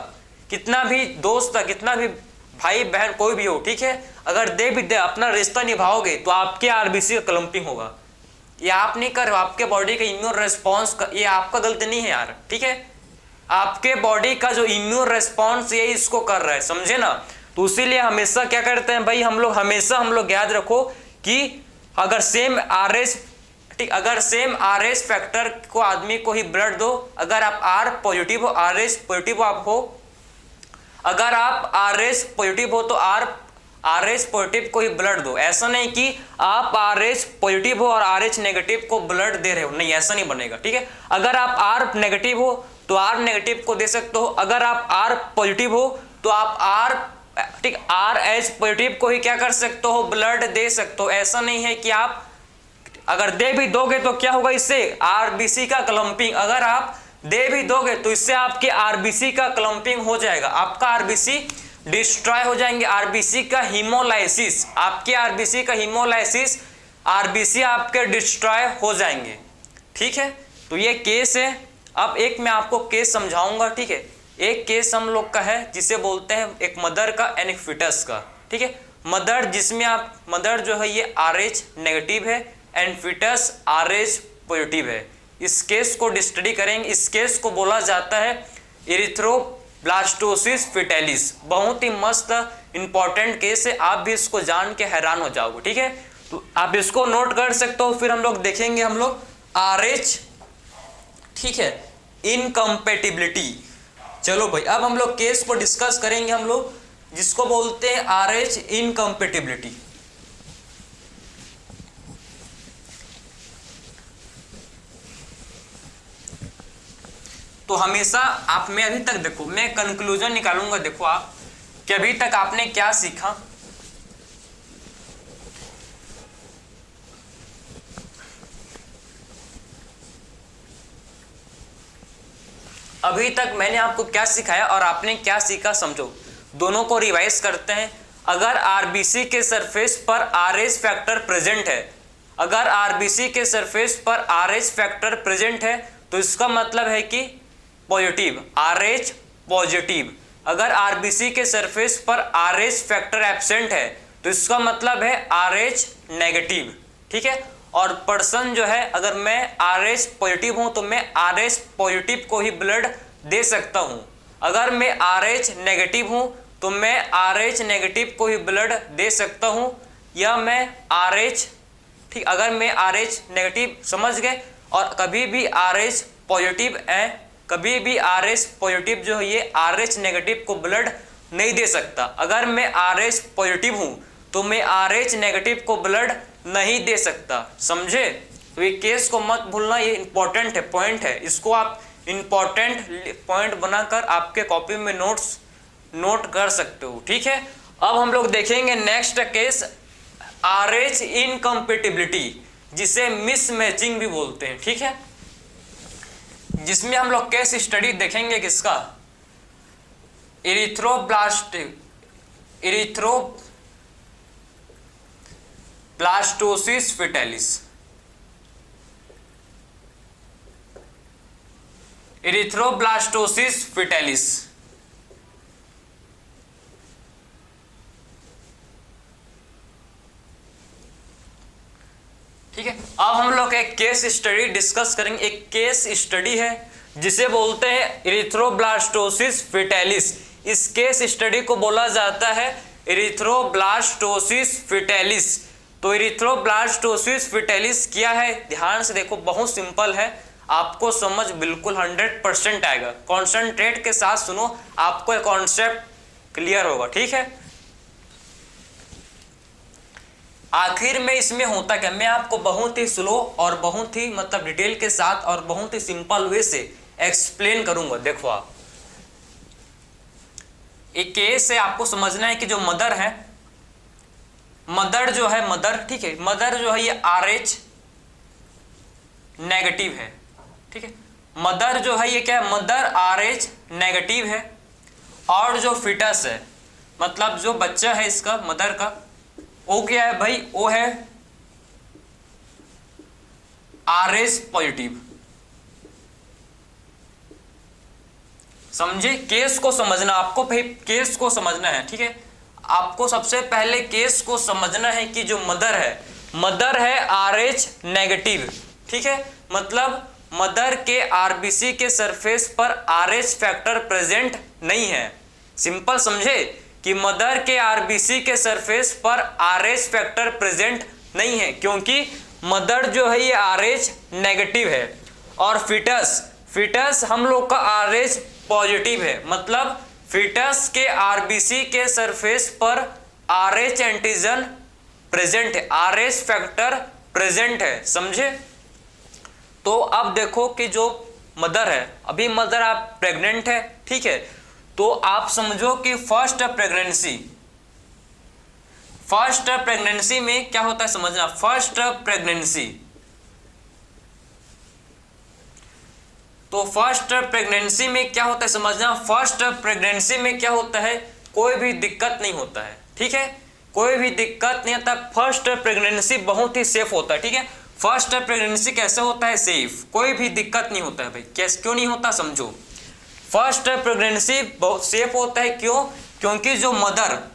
कितना भी दोस्त है, कितना भी भाई बहन कोई भी हो, ठीक है, अगर दे भी दे अपना रिश्ता निभाओगे तो आपके आरबीसी का क्लम्पिंग होगा। ये आप नहीं कर रहे हो, आपके बॉडी का इम्यून रेस्पॉन्स ये आपका गलती नहीं है यार, ठीक है, आपके बॉडी का जो इम्यून रेस्पॉन्स ये इसको कर रहा है, समझे ना। तो इसीलिए हमेशा क्या करते हैं भाई, हम लोग याद रखो कि अगर सेम आरएच, ठीक, अगर सेम आरएच फैक्टर को आदमी को ही ब्लड दो, अगर आप आर पॉजिटिव हो, आरएच पॉजिटिव आप हो, अगर आप आरएच पॉजिटिव हो तो आरएच पॉजिटिव को ही ब्लड दो। ऐसा नहीं कि आप आरएच पॉजिटिव हो और आरएच नेगेटिव को ब्लड दे रहे हो, नहीं, ऐसा नहीं बनेगा, ठीक है। अगर आप आर नेगेटिव हो तो आर नेगेटिव को दे सकते हो, अगर आप आर पॉजिटिव हो तो आप आर, ठीक, आर एच पॉजिटिव को ही क्या कर सकते हो, ब्लड दे सकते हो। ऐसा नहीं है कि आप अगर दे भी दोगे तो क्या होगा, इससे आरबीसी का क्लम्पिंग, अगर आप दे भी दोगे तो इससे आपके आरबीसी का क्लम्पिंग हो जाएगा, आपका आरबीसी डिस्ट्रॉय हो जाएंगे, आरबीसी का हीमोलाइसिस, आपके आरबीसी का हीमोलाइसिस, आरबीसी आपके डिस्ट्रॉय हो जाएंगे, ठीक है। तो ये केस है। अब एक मैं आपको केस समझाऊंगा, ठीक है। एक केस हम लोग का है जिसे बोलते हैं एक मदर का एंड एक फिटस का, ठीक है। मदर, जिसमें आप मदर जो है ये आरएच नेगेटिव है एंड फिटस आरएच पॉजिटिव है। इस केस को स्टडी करेंगे। इस केस को बोला जाता है इरिथ्रोब्लास्टोसिस फिटेलिस। बहुत ही मस्त इंपॉर्टेंट केस है, आप भी इसको जान के हैरान हो जाओगे, ठीक है। तो आप इसको नोट कर सकते हो। फिर हम लोग देखेंगे हम लोग आरएच, ठीक है, इनकम्पेटिबिलिटी। चलो भाई, अब हम लोग केस को डिस्कस करेंगे हम लोग, जिसको बोलते हैं आरएच इनकम्पेटिबिलिटी। तो हमेशा आप, मैं अभी तक देखो, मैं कंक्लूजन निकालूंगा, देखो आप कि अभी तक आपने क्या सीखा। अभी तक मैंने आपको क्या सिखाया और आपने क्या सीखा, समझो। दोनों को रिवाइज करते हैं। अगर आरबीसी के सरफेस पर आरएच फैक्टर प्रेजेंट है, अगर आरबीसी के सरफेस पर आरएच फैक्टर प्रेजेंट है तो इसका मतलब है कि पॉजिटिव, आरएच पॉजिटिव। अगर आरबीसी के सरफेस पर आरएच फैक्टर एब्सेंट है तो इसका मतलब है आरएच नेगेटिव, ठीक है। और पर्सन जो है, अगर मैं आरएच पॉजिटिव हूं तो मैं आरएच पॉजिटिव को ही ब्लड दे सकता हूं। अगर मैं आरएच नेगेटिव हूं तो मैं आरएच नेगेटिव को ही ब्लड दे सकता हूं, या मैं आरएच, ठीक, अगर मैं आरएच नेगेटिव, समझ गए। और कभी भी आरएच पॉजिटिव है, कभी भी आरएच पॉजिटिव जो है ये आरएच नेगेटिव को ब्लड नहीं दे सकता। अगर मैं आरएच पॉजिटिव हूं तो मैं आरएच नेगेटिव को ब्लड नहीं दे सकता, समझे। तो ये केस को मत भूलना, ये इंपॉर्टेंट है, पॉइंट है। इसको आप इंपॉर्टेंट पॉइंट बनाकर आपके कॉपी में नोट कर सकते हो, ठीक है। अब हम लोग देखेंगे नेक्स्ट केस, आरएच इनकम्पेटिबिलिटी, जिसे मिसमैचिंग भी बोलते हैं, ठीक है। जिसमें हम लोग केस स्टडी देखेंगे किसका, इरिथ्रोब्लास्टोसिस फिटेलिस। इरिथ्रोब्लास्टोसिस फिटेलिस, ठीक है। अब हम लोग एक केस स्टडी डिस्कस करेंगे। एक केस स्टडी है जिसे बोलते हैं इरिथ्रोब्लास्टोसिस फिटेलिस। इस केस स्टडी को बोला जाता है इरिथ्रोब्लास्टोसिस फिटेलिस। तो इरिथ्रोब्लास्टोसिस फिटेलिस क्या है, ध्यान से देखो, बहुत सिंपल है, आपको समझ बिल्कुल 100% आएगा। कॉन्सेंट्रेट के साथ सुनो, आपको एक कॉन्सेप्ट क्लियर होगा, ठीक है। आखिर में इसमें होता क्या, मैं आपको बहुत ही स्लो और बहुत ही मतलब डिटेल के साथ और बहुत ही सिंपल वे से एक्सप्लेन करूंगा। देखो आप, एक केस है, आपको समझना है कि जो मदर है, मदर जो है, मदर, ठीक है, मदर जो है ये आरएच नेगेटिव है, ठीक है। मदर जो है ये क्या है, मदर आरएच नेगेटिव है। और जो फिटस है, मतलब जो बच्चा है इसका, मदर का, वो क्या है भाई, वो है आरएच पॉजिटिव। समझे, केस को समझना आपको, भाई केस को समझना है, ठीक है। आपको सबसे पहले केस को समझना है कि जो मदर है RH नेगेटिव, ठीक है। मतलब मदर के आरबीसी के सरफेस पर RH फैक्टर प्रेजेंट नहीं है। सिंपल समझे कि मदर के आरबीसी के सरफेस पर RH फैक्टर प्रेजेंट नहीं है, क्योंकि मदर जो है ये RH नेगेटिव है और फिटस हम लोग का RH पॉजिटिव है। मतलब फिटस के आरबीसी के सरफेस पर RH एंटीजन प्रेजेंट है, RH फैक्टर प्रेजेंट है, समझे। तो अब देखो कि जो मदर है, अभी मदर आप प्रेग्नेंट है, ठीक है। तो आप समझो कि फर्स्ट प्रेगनेंसी में क्या होता है समझना। फर्स्ट प्रेगनेंसी में क्या होता है समझना। फर्स्ट प्रेगनेंसी में क्या होता है, कोई भी दिक्कत नहीं होता है, ठीक है। कोई भी दिक्कत नहीं आता। फर्स्ट प्रेगनेंसी बहुत ही सेफ होता है, ठीक है। फर्स्ट प्रेगनेंसी कैसे होता है, सेफ, कोई भी दिक्कत नहीं होता है। भाई कैसे, क्यों नहीं होता समझो। फर्स्ट प्रेगनेंसी बहुत सेफ होता है, क्यों, क्योंकि जो मदर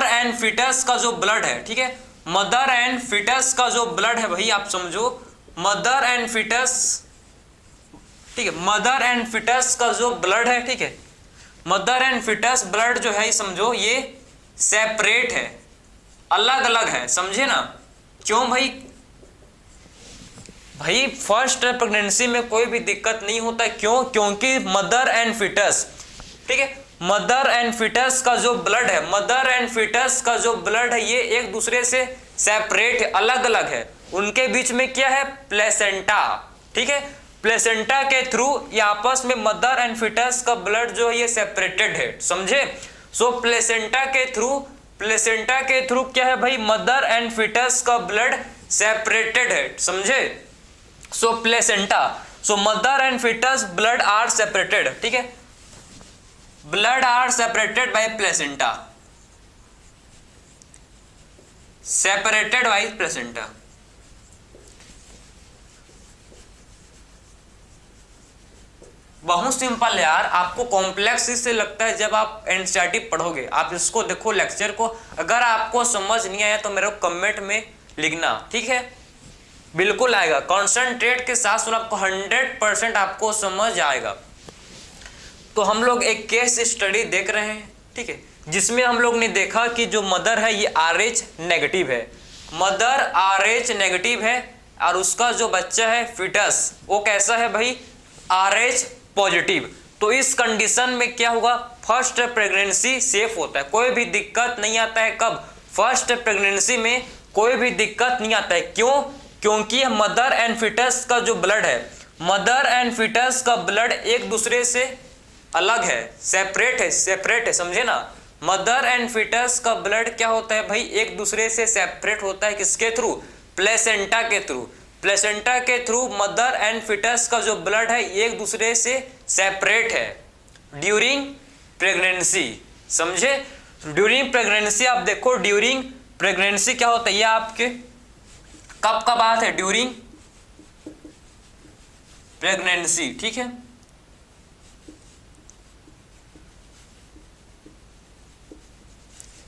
एंड फिटस का जो ब्लड है, ठीक है, मदर एंड फिटस का जो ब्लड है, भाई आप समझो मदर एंड फिटस, ठीक है, मदर एंड फिटस का जो ब्लड है, ठीक है, मदर एंड फिटस ब्लड जो है समझो ये सेपरेट है, अलग अलग है, समझे ना। क्यों भाई फर्स्ट प्रेगनेंसी में कोई भी दिक्कत नहीं होता है, क्यों, क्योंकि मदर एंड फिटस, ठीक है, मदर एंड फिटस का जो ब्लड है, मदर एंड फिटस का जो ब्लड है ये एक दूसरे से सेपरेट है, अलग अलग है। उनके बीच में क्या है, प्लेसेंटा, ठीक है। प्लेसेंटा के थ्रू ये आपस में मदर एंड फिटस का ब्लड जो है ये सेपरेटेड है, समझे। सो प्लेसेंटा के थ्रू क्या है भाई, मदर एंड फिटस का ब्लड सेपरेटेड है, समझे। So placenta, so mother and fetus blood are separated, ठीक है, blood are separated by placenta, separated by placenta. बहुत सिंपल है यार, आपको कॉम्प्लेक्स इससे लगता है जब आप एनसीईआरटी पढ़ोगे। आप इसको देखो लेक्चर को, अगर आपको समझ नहीं आया तो मेरे को कमेंट में लिखना, ठीक है, बिल्कुल आएगा। कॉन्सेंट्रेट के साथ सुन, आपको 100% आपको समझ आएगा। तो हम लोग एक केस स्टडी देख रहे हैं, ठीक है, जिसमें हम लोग ने देखा कि जो मदर है ये RH नेगेटिव है, मदर RH नेगेटिव है और उसका जो बच्चा है फिटस वो कैसा है भाई, RH पॉजिटिव। तो इस कंडीशन में क्या होगा, फर्स्ट प्रेगनेंसी सेफ होता है, कोई भी दिक्कत नहीं आता है। कब, फर्स्ट प्रेगनेंसी में कोई भी दिक्कत नहीं आता है, क्यों, क्योंकि मदर एंड फिटस का जो ब्लड है, मदर एंड फिटस का ब्लड एक दूसरे से अलग है, सेपरेट है, समझे ना। मदर एंड फिटस का ब्लड क्या होता है भाई, एक दूसरे से सेपरेट होता है, किसके थ्रू, प्लेसेंटा के थ्रू। प्लेसेंटा के थ्रू मदर एंड फिटस का जो ब्लड है एक दूसरे से सेपरेट है ड्यूरिंग प्रेगनेंसी, समझे। ड्यूरिंग प्रेगनेंसी आप देखो, ड्यूरिंग प्रेगनेंसी क्या होता है, ये आपके कब का बात है, ड्यूरिंग प्रेगनेंसी, ठीक है।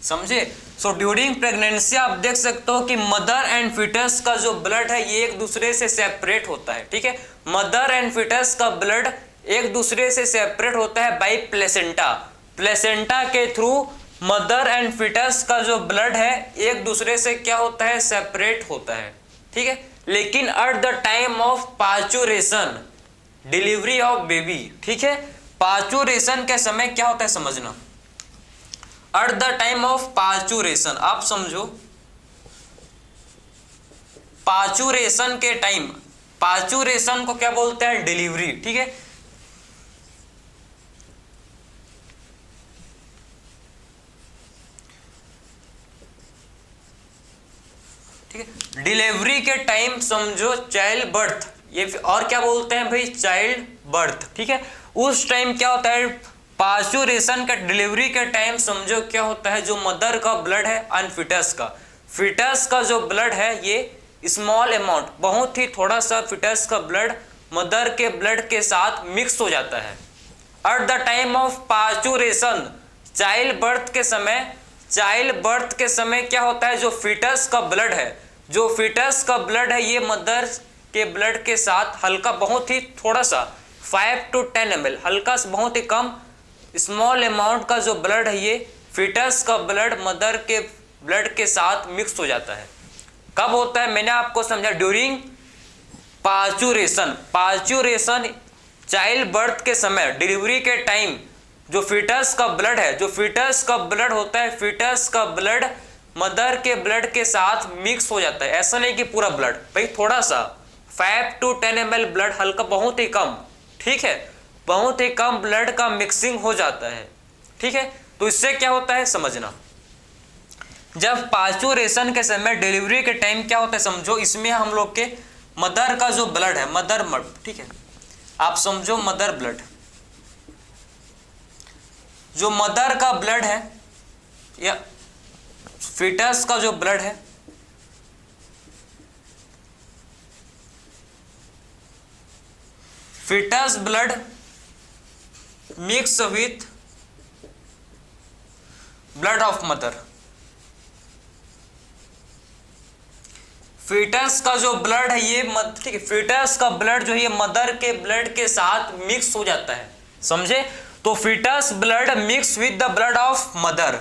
समझे। सो ड्यूरिंग प्रेगनेंसी आप देख सकते हो कि मदर एंड फिटस का जो ब्लड है ये एक दूसरे से सेपरेट होता है, ठीक है। मदर एंड फिटस का ब्लड एक दूसरे से सेपरेट होता है बाय प्लेसेंटा। प्लेसेंटा के थ्रू मदर एंड फिटस का जो ब्लड है एक दूसरे से क्या होता है, सेपरेट होता है, ठीक है। लेकिन at the time of parturition, delivery of baby, ठीक है, पार्चुरेशन के समय क्या होता है समझना। At the time of parturition, आप समझो पार्चुरेशन के टाइम, पार्चुरेशन को क्या बोलते हैं, डिलीवरी, ठीक है। ठीक है, डिलीवरी के टाइम समझो चाइल्ड बर्थ, ये और क्या बोलते हैं भाई, चाइल्ड बर्थ, ठीक है। उस टाइम क्या होता है, पार्चुरेशन का डिलीवरी के टाइम समझो क्या होता है, जो मदर का ब्लड है एंड फिटस का जो ब्लड है ये स्मॉल अमाउंट, बहुत ही थोड़ा सा फिटस का ब्लड मदर के ब्लड के साथ मिक्स हो जाता है, at the time of parturition, child birth के समय क्या होता है, जो फीटस का ब्लड है, ये मदर के ब्लड के साथ हल्का, बहुत ही थोड़ा सा 5 to 10 ml, हल्का सा, बहुत ही कम स्मॉल अमाउंट का जो ब्लड है, ये फीटस का ब्लड मदर के ब्लड के साथ मिक्स हो जाता है। कब होता है, मैंने आपको समझा, ड्यूरिंग पार्चुरेशन चाइल्ड बर्थ के समय, डिलीवरी के टाइम जो फीटस का ब्लड है, होता है, फीटस का ब्लड मदर के ब्लड के साथ मिक्स हो जाता है। ऐसा नहीं कि पूरा ब्लड, भाई थोड़ा सा 5 to 10 ml ब्लड, हल्का, बहुत ही कम, ठीक है, बहुत ही कम ब्लड का मिक्सिंग हो जाता है, ठीक है। तो इससे क्या होता है समझना, जब पार्चुरेशन के समय, डिलीवरी के टाइम क्या होता है समझो, इसमें हम लोग के मदर का जो ब्लड है, ठीक है, आप समझो मदर ब्लड, जो मदर का ब्लड है या फीटस का जो ब्लड है, foetus blood mix with blood of mother, foetus का जो ब्लड है ये ठीक है, फीटस का ब्लड जो है ये मदर के ब्लड के साथ मिक्स हो जाता है, समझे। तो foetus blood mix with the blood of mother,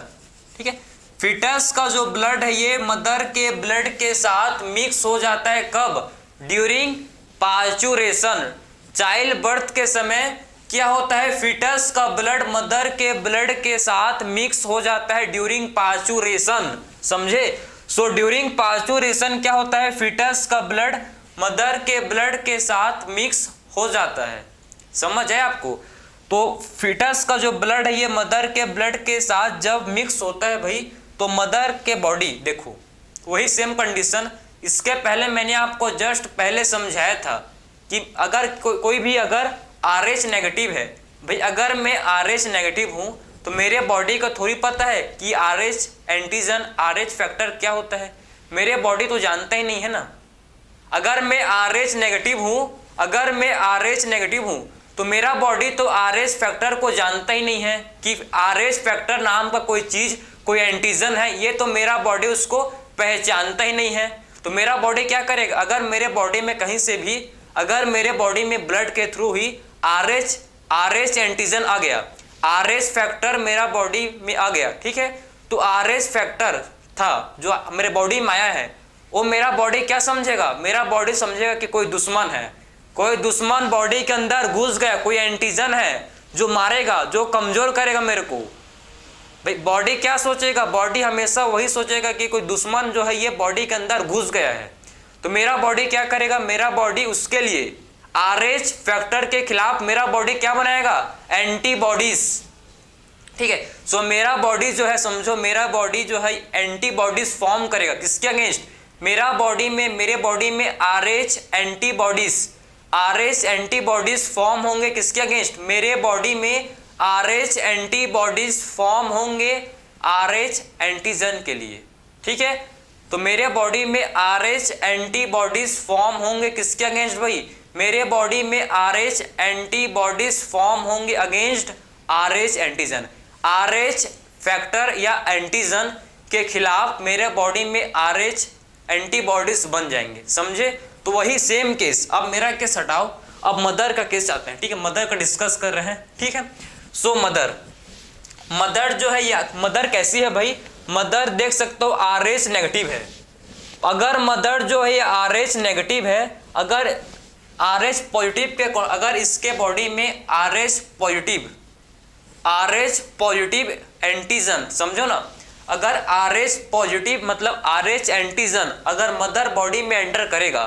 ठीक है, फीटस का जो ब्लड है ये मदर के ब्लड के साथ मिक्स हो जाता है। कब, ड्यूरिंग पार्चुरेशन, चाइल्ड बर्थ के समय क्या होता है, फीटस का ब्लड मदर के ब्लड के साथ मिक्स हो जाता है ड्यूरिंग पार्चुरेशन, समझे। सो ड्यूरिंग पार्चुरेशन क्या होता है, फीटस का ब्लड मदर के ब्लड के साथ मिक्स हो जाता है, समझ है आपको। तो फीटस का जो ब्लड है ये मदर के ब्लड के साथ जब मिक्स होता है भाई, तो मदर के बॉडी, देखो वही सेम कंडीशन, इसके पहले मैंने आपको जस्ट पहले समझाया था कि अगर कोई भी अगर RH नेगेटिव है भाई, अगर मैं RH नेगेटिव हूं तो मेरे बॉडी को थोड़ी पता है कि RH एंटीजन, RH फैक्टर क्या होता है, मेरे बॉडी तो जानता ही नहीं है ना। अगर मैं RH नेगेटिव हूं तो मेरा बॉडी तो RH फैक्टर को जानता ही नहीं है कि RH फैक्टर नाम का कोई चीज, कोई एंटीजन है, ये तो मेरा बॉडी उसको पहचानता ही नहीं है। तो मेरा बॉडी क्या करेगा, अगर मेरे बॉडी में कहीं से भी, अगर मेरे बॉडी में ब्लड के थ्रू ही RH एंटीजन आ गया, RH फैक्टर मेरा बॉडी में आ गया, ठीक है, तो RH फैक्टर था जो मेरे बॉडी में आया है, वो मेरा बॉडी क्या समझेगा, मेरा बॉडी समझेगा कि कोई दुश्मन है, कोई दुश्मन बॉडी के अंदर घुस गया, कोई एंटीजन है जो मारेगा, जो कमजोर करेगा मेरे को। भाई बॉडी क्या सोचेगा, बॉडी हमेशा वही सोचेगा कि कोई दुश्मन जो है ये बॉडी के अंदर घुस गया है। तो मेरा बॉडी क्या करेगा, मेरा बॉडी उसके लिए RH फैक्टर के खिलाफ मेरा बॉडी क्या बनाएगा, एंटीबॉडीज, ठीक है। सो मेरा बॉडी जो है, समझो मेरा बॉडी जो है एंटीबॉडीज फॉर्म करेगा, किसके अगेंस्ट, मेरे बॉडी में RH एंटीबॉडीज फॉर्म होंगे, किसके अगेंस्ट, मेरे बॉडी में RH एंटीबॉडीज फॉर्म होंगे RH एंटीजन के लिए, ठीक है। तो मेरे बॉडी में RH एंटीबॉडीज फॉर्म होंगे किसके अगेंस्ट भाई, मेरे बॉडी में RH एंटीबॉडीज फॉर्म होंगे against RH antigen, RH factor या एंटीजन के खिलाफ मेरे बॉडी में RH एंटीबॉडीज बन जाएंगे, समझे। तो वही सेम केस, अब मेरा केस हटाओ, अब मदर का केस आते हैं, ठीक है, मदर का डिस्कस कर रहे हैं, ठीक है। सो मदर जो है, या मदर कैसी है भाई, मदर देख सकते हो RH नेगेटिव है। अगर मदर जो है RH नेगेटिव है, अगर RH पॉजिटिव के, अगर इसके बॉडी में RH पॉजिटिव एंटीजन, समझो ना, अगर RH पॉजिटिव मतलब RH एंटीजन अगर मदर बॉडी में एंटर करेगा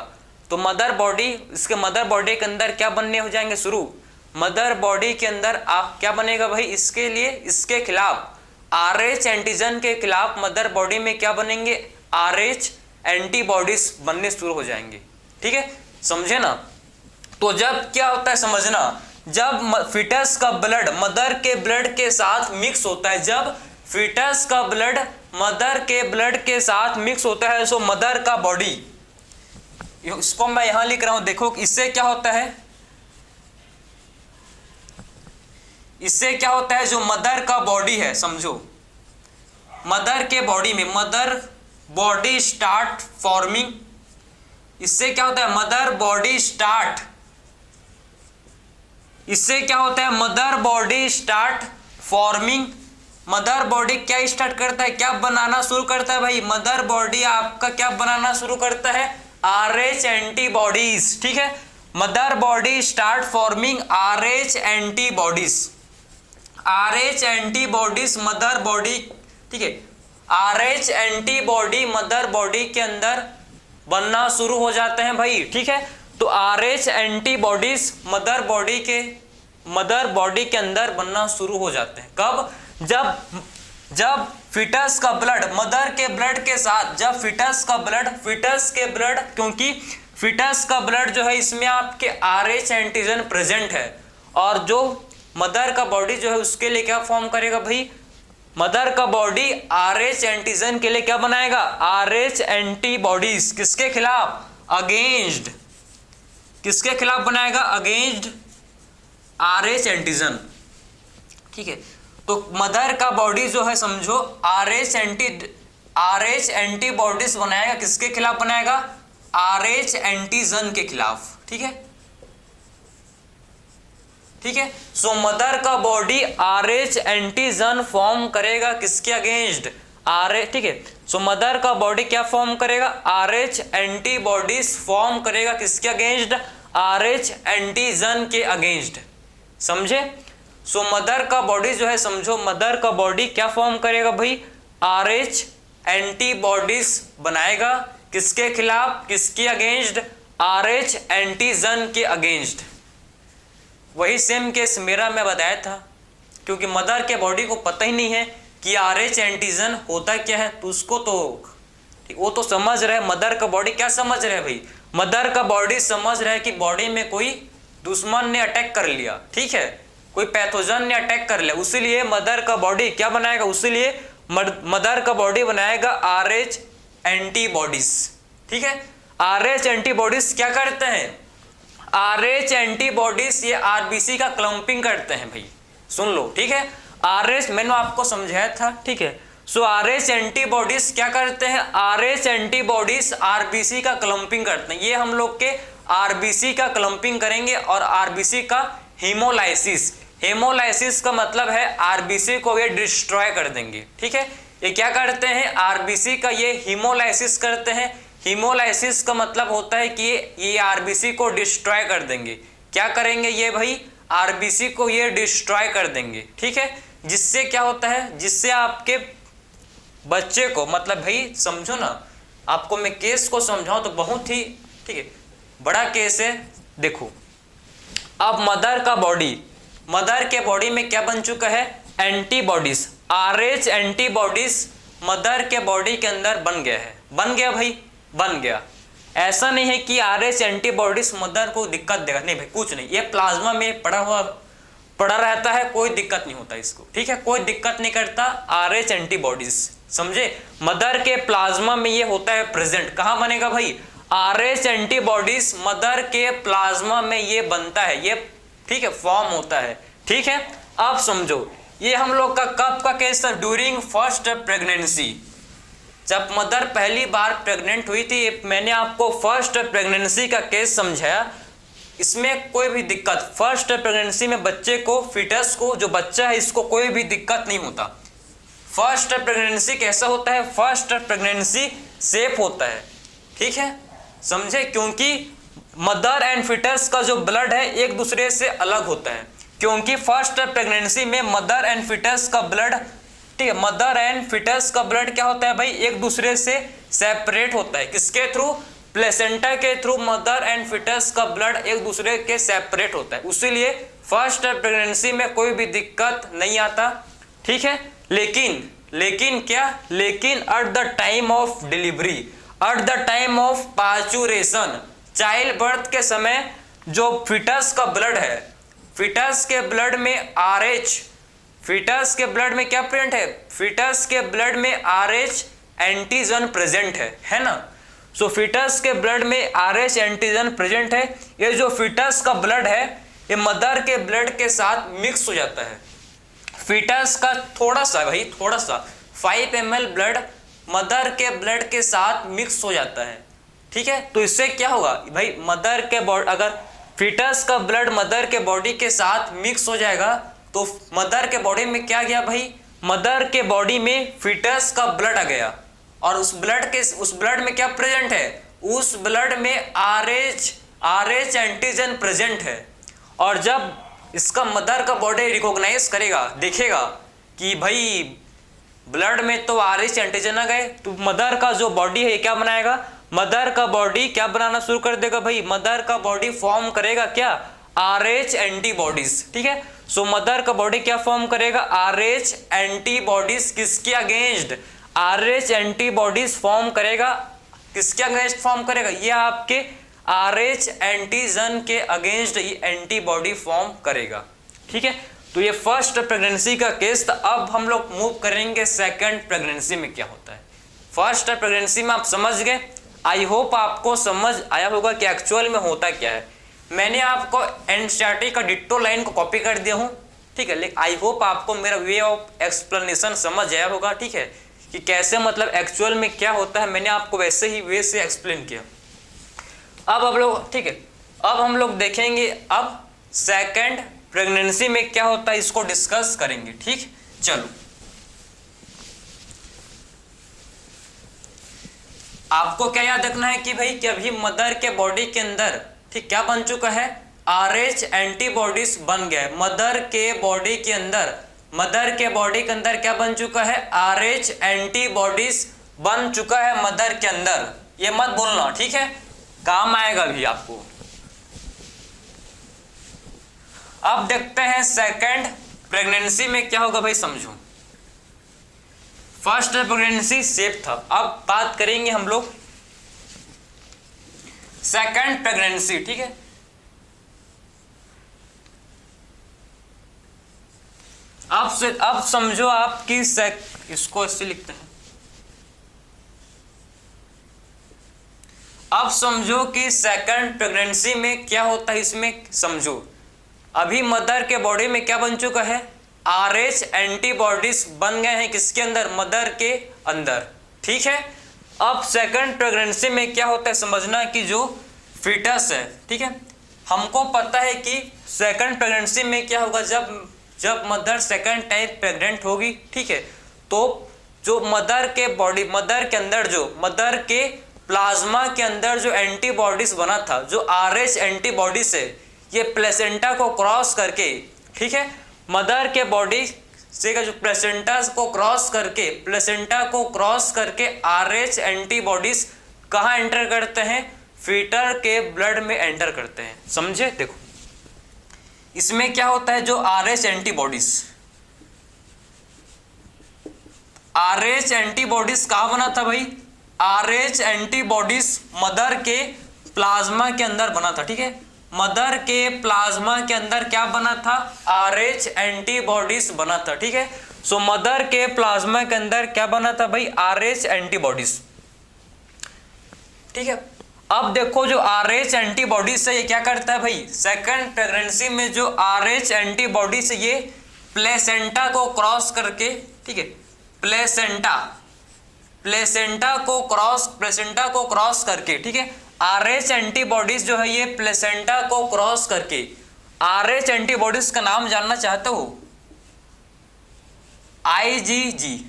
तो मदर बॉडी, इसके मदर बॉडी के अंदर क्या बनने हो जाएंगे शुरू, मदर बॉडी के अंदर आप क्या बनेगा भाई, इसके लिए, इसके खिलाफ RH एंटीजन के खिलाफ मदर बॉडी में क्या बनेंगे, RH एंटीबॉडीज बनने शुरू हो जाएंगे, ठीक है, समझे ना। तो जब क्या होता है समझना, जब फीटस का ब्लड मदर के ब्लड के साथ मिक्स होता है, जब फीटस का ब्लड मदर के ब्लड के साथ मिक्स होता है, सो मदर का बॉडी, इसको मैं यहां लिख रहा हूं, देखो इससे क्या होता है, इससे क्या होता है, जो मदर का बॉडी है, समझो मदर के बॉडी में मदर बॉडी स्टार्ट फॉर्मिंग, इससे क्या होता है मदर बॉडी स्टार्ट, इससे क्या होता है mother body start forming. Mother body क्या स्टार्ट करता है, क्या बनाना शुरू करता है भाई, मदर बॉडी आपका क्या बनाना शुरू करता है, RH एंटीबॉडीज। ठीक है, mother body start forming RH antibodies, RH antibodies mother body, ठीक है, RH एंटीबॉडी मदर बॉडी के अंदर बनना शुरू हो जाते हैं भाई। ठीक है, तो RH एंटीबॉडीज मदर बॉडी के अंदर बनना शुरू हो जाते हैं। कब, जब फिटस का ब्लड मदर के ब्लड के साथ, जब फिटस के ब्लड, क्योंकि फिटस का ब्लड जो है इसमें आपके RH एंटीजन प्रेजेंट है, और जो मदर का बॉडी जो है उसके लिए क्या फॉर्म करेगा भाई, मदर का बॉडी RH एंटीजन के लिए क्या बनाएगा, RH एंटीबॉडीज, किसके खिलाफ, अगेंस्ट, किसके खिलाफ बनाएगा, अगेंस्ट RH एंटीजन। ठीक है, तो मदर का बॉडी जो है समझो RH एंटीबॉडीज बनाएगा, किसके खिलाफ बनाएगा, RH एंटीजन के खिलाफ। ठीक है, ठीक है, सो मदर का बॉडी RH एंटीजन फॉर्म करेगा किसके अगेंस्ट, RH। ठीक है, सो मदर का बॉडी क्या फॉर्म करेगा, RH एंटीबॉडीज फॉर्म करेगा किसके अगेंस्ट, RH एंटीजन के अगेंस्ट। समझे, सो मदर का बॉडी जो है समझो मदर का बॉडी क्या फॉर्म करेगा भाई, RH एंटीबॉडीज बनाएगा किसके खिलाफ, किसके अगेंस्ट, RH एंटीजन के अगेंस्ट। वही सेम केस मेरा मैं बताया था, क्योंकि मदर के बॉडी को पता ही नहीं है कि RH एंटीजन होता क्या है, तो उसको तो वो तो समझ रहे, मदर का बॉडी क्या समझ रहे भाई, मदर का बॉडी समझ रहे कि बॉडी में कोई दुश्मन ने अटैक कर लिया। ठीक है, कोई पैथोजन ने अटैक कर लिया, उसीलिए मदर का बॉडी क्या बनाएगा, उसीलिए मदर का बॉडी बनाएगा RH एंटीबॉडीज। ठीक है, RH एंटीबॉडीज क्या करते हैं, RH एंटीबॉडीज ये RBC का क्लम्पिंग करते हैं भाई, सुन लो। ठीक है, RH मैंने आपको समझाया था। ठीक है, सो RH एंटीबॉडीज क्या करते हैं, RH एंटीबॉडीज RBC का क्लम्पिंग करते हैं। ये हम लोग के RBC का क्लम्पिंग करेंगे, और RBC का हीमोलाइसिस, हेमोलाइसिस का मतलब है RBC को ये डिस्ट्रॉय कर देंगे। ठीक है, ये क्या करते हैं, RBC का ये हीमोलाइसिस करते हैं। हीमोलाइसिस का मतलब होता है कि ये RBC को डिस्ट्रॉय कर देंगे। क्या करेंगे ये भाई, RBC को ये डिस्ट्रॉय कर देंगे। ठीक है, जिससे क्या होता है, जिससे आपके बच्चे को, मतलब भाई समझो ना, आपको मैं केस को समझाऊं तो बहुत ही, ठीक है, बड़ा केस है। देखो, अब मदर के बॉडी में क्या बन चुका है, एंटीबॉडीज, RH एंटीबॉडीज मदर के बॉडी के अंदर बन गया है, बन गया भाई, बन गया। ऐसा नहीं है कि RH एंटीबॉडीज मदर को दिक्कत देगा, नहीं भाई, कुछ नहीं, ये प्लाज्मा में पड़ा रहता है, कोई दिक्कत नहीं होता इसको। ठीक है, कोई दिक्कत नहीं करता RH एंटीबॉडीज, समझे, मदर के प्लाज्मा में ये होता है प्रेजेंट। कहाँ बनेगा भाई, RH एंटीबॉडीज मदर के प्लाज्मा में ये बनता है, ये ठीक है फॉर्म होता है। ठीक है, अब समझो, ये हम लोग का कब का केस था, ड्यूरिंग फर्स्ट प्रेगनेंसी, जब मदर पहली बार प्रेग्नेंट हुई थी। मैंने आपको फर्स्ट प्रेगनेंसी का केस समझाया, इसमें कोई भी दिक्कत, फर्स्ट प्रेगनेंसी में बच्चे को, फिटस को, जो बच्चा है इसको कोई भी दिक्कत नहीं होता। फर्स्ट प्रेगनेंसी कैसा होता है, फर्स्ट प्रेगनेंसी सेफ होता है। ठीक है, समझे, क्योंकि मदर एंड फिटस का जो ब्लड है एक दूसरे से अलग होता है, क्योंकि फर्स्ट प्रेगनेंसी में मदर एंड फिटस का ब्लड, ठीक है, मदर एंड फिटस का ब्लड क्या होता है भाई, एक दूसरे से सेपरेट होता है। किसके थ्रू, प्लेसेंटा के थ्रू मदर एंड फिटस का ब्लड एक दूसरे के सेपरेट होता है, इसीलिए फर्स्ट प्रेगनेंसी में कोई भी दिक्कत नहीं आता। ठीक है, लेकिन क्या, लेकिन at the time of delivery, at the time of parturition, child birth के समय जो फिटस का ब्लड है, फिटस के ब्लड में RH, फिटस के ब्लड में क्या प्रेजेंट है, फिटस के ब्लड में RH एंटीजन प्रेजेंट है ना। सो फिटस के ब्लड में RH एंटीजन प्रेजेंट है। ये जो फिटस का ब्लड है ये मदर के ब्लड के साथ मिक्स हो जाता है, फीटस का थोड़ा सा भाई, थोड़ा सा 5 ml ब्लड मदर के ब्लड के साथ मिक्स हो जाता है, ठीक है। तो इससे क्या होगा भाई, मदर के बॉडी, अगर फीटस का ब्लड मदर के बॉडी के साथ मिक्स हो जाएगा तो मदर के बॉडी में क्या गया भाई, मदर के बॉडी में फीटस का ब्लड आ गया, और उस ब्लड में क्या प्रेजेंट है, उस ब्लड में RH एंटीजन प्रेजेंट है। और जब इसका मदर का बॉडी रिकॉग्नाइज करेगा, देखेगा कि भाई ब्लड में तो RH एंटीजन आ गए, तो मदर का जो बॉडी है क्या बनाएगा, मदर का बॉडी क्या बनाना शुरू कर देगा भाई, मदर का बॉडी फॉर्म करेगा क्या, RH एंटीबॉडीज, ठीक है। सो मदर का बॉडी क्या फॉर्म करेगा, RH एंटीबॉडीज किसके अगेंस्ट, RH एंटीबॉडीज फॉर्म करेगा, किसके अगेंस्ट फॉर्म करेगा, ये आपके RH एंटीजन के अगेंस्ट ये एंटीबॉडी फॉर्म करेगा, ठीक है। तो ये फर्स्ट प्रेगनेंसी का केस था। अब हम लोग मूव करेंगे सेकंड प्रेगनेंसी में क्या होता है। फर्स्ट प्रेगनेंसी में आप समझ गए, आई होप आपको समझ आया होगा कि एक्चुअल में होता क्या है। मैंने आपको एनसीईआरटी का डिट्टो लाइन को कॉपी कर दिया हूँ, ठीक है, लेकिन आई होप आपको मेरा वे ऑफ एक्सप्लेनेशन समझ आया होगा, ठीक है, कि कैसे मतलब एक्चुअल में क्या होता है। मैंने आपको वैसे ही वे से एक्सप्लेन किया। अब हम लोग, ठीक है, अब हम लोग देखेंगे अब सेकंड प्रेगनेंसी में क्या होता है, इसको डिस्कस करेंगे, ठीक। चलो, आपको क्या याद रखना है कि भाई कि अभी मदर के बॉडी के अंदर, ठीक, क्या बन चुका है, RH एंटीबॉडीज बन गया है। मदर के बॉडी के अंदर, मदर के बॉडी के अंदर क्या बन चुका है, RH एंटीबॉडीज बन चुका है मदर के अंदर। ये मत बोलना, ठीक है, काम आएगा भी आपको। अब देखते हैं सेकंड प्रेगनेंसी में क्या होगा भाई, समझो। फर्स्ट प्रेगनेंसी सेफ था, अब बात करेंगे हम लोग सेकंड प्रेगनेंसी, ठीक है। अब समझो आप कि इसको ऐसे लिखते हैं, अब समझो कि सेकंड प्रेगनेंसी में क्या होता है, इसमें समझो। अभी मदर के बॉडी में क्या बन चुका है, RH एंटीबॉडीज बन गए हैं किसके अंदर, मदर के अंदर, ठीक है। अब सेकंड प्रेगनेंसी में क्या होता है समझना कि जो फीटस है, ठीक है, हमको पता है कि सेकंड प्रेगनेंसी में क्या होगा, जब मदर सेकंड टाइम प्रेग्नेंट होगी, ठीक है, तो जो मदर के बॉडी, मदर के अंदर जो मदर के प्लाज्मा के अंदर जो एंटीबॉडीज बना था, जो RH एंटीबॉडीज है, ये प्लेसेंटा को क्रॉस करके, ठीक है, मदर के बॉडी से जो प्लेसेंटा को क्रॉस करके RH एंटीबॉडीज कहाँ एंटर करते हैं, फीटर के ब्लड में एंटर करते हैं, समझे। देखो इसमें क्या होता है, जो RH एंटीबॉडीज कहाँ बना था भाई, RH एंटीबॉडीज मदर के प्लाज्मा के अंदर बना था, ठीक है, मदर के प्लाज्मा के अंदर क्या बना था, RH एंटीबॉडीज बना था, ठीक है। सो मदर के प्लाज्मा के अंदर क्या बना था भाई, RH एंटीबॉडीज, ठीक है। अब देखो जो RH एंटीबॉडीज है ये क्या करता है भाई, सेकंड प्रेगनेंसी में जो RH एंटीबॉडीज है ये प्लेसेंटा को क्रॉस करके, ठीक है, प्लेसेंटा को क्रॉस करके, ठीक है, RH एंटीबॉडीज जो है ये प्लेसेंटा को क्रॉस करके, RH एंटीबॉडीज का नाम जानना चाहते हो, IgG,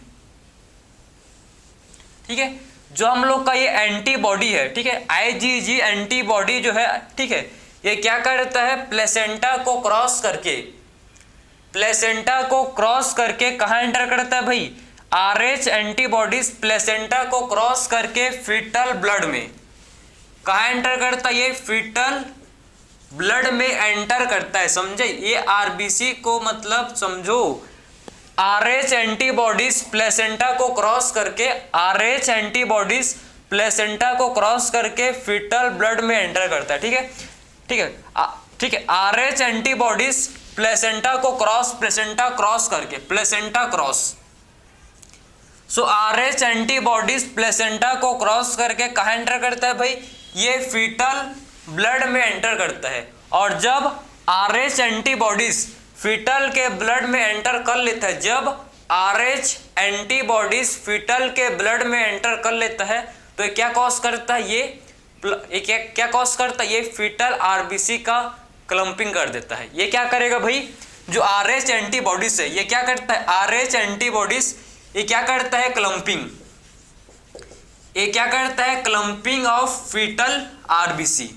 ठीक है, जो हम लोग का ये एंटीबॉडी है, ठीक है, IgG एंटीबॉडी जो है, ठीक है, ये क्या करता है, प्लेसेंटा को क्रॉस करके कहाँ एंटर करता है भाई, RH एंटीबॉडीज प्लेसेंटा को क्रॉस करके फीटल ब्लड में कहाँ एंटर करता है, ये फीटल ब्लड में एंटर करता है, समझे। ये RBC को मतलब समझो, RH एंटीबॉडीज प्लेसेंटा को क्रॉस करके फीटल ब्लड में एंटर करता है, ठीक है, ठीक है, RH एंटीबॉडीज प्लेसेंटा क्रॉस करके, प्लेसेंटा क्रॉस, सो RH एंटीबॉडीज प्लेसेंटा को क्रॉस करके कहाँ एंटर करता है भाई, ये फीटल ब्लड में एंटर करता है। और जब RH एंटीबॉडीज फीटल के ब्लड में एंटर कर लेता है, जब RH एंटीबॉडीज फीटल के ब्लड में एंटर कर लेता है तो ये क्या कॉज करता है, ये क्या कॉज करता है, ये फीटल RBC का क्लम्पिंग कर देता है। ये क्या करेगा भाई, जो RH एंटीबॉडीज है ये क्या करता है, RH एंटीबॉडीज ये क्या करता है, क्लम्पिंग, ये क्या करता है, क्लम्पिंग ऑफ फीटल RBC।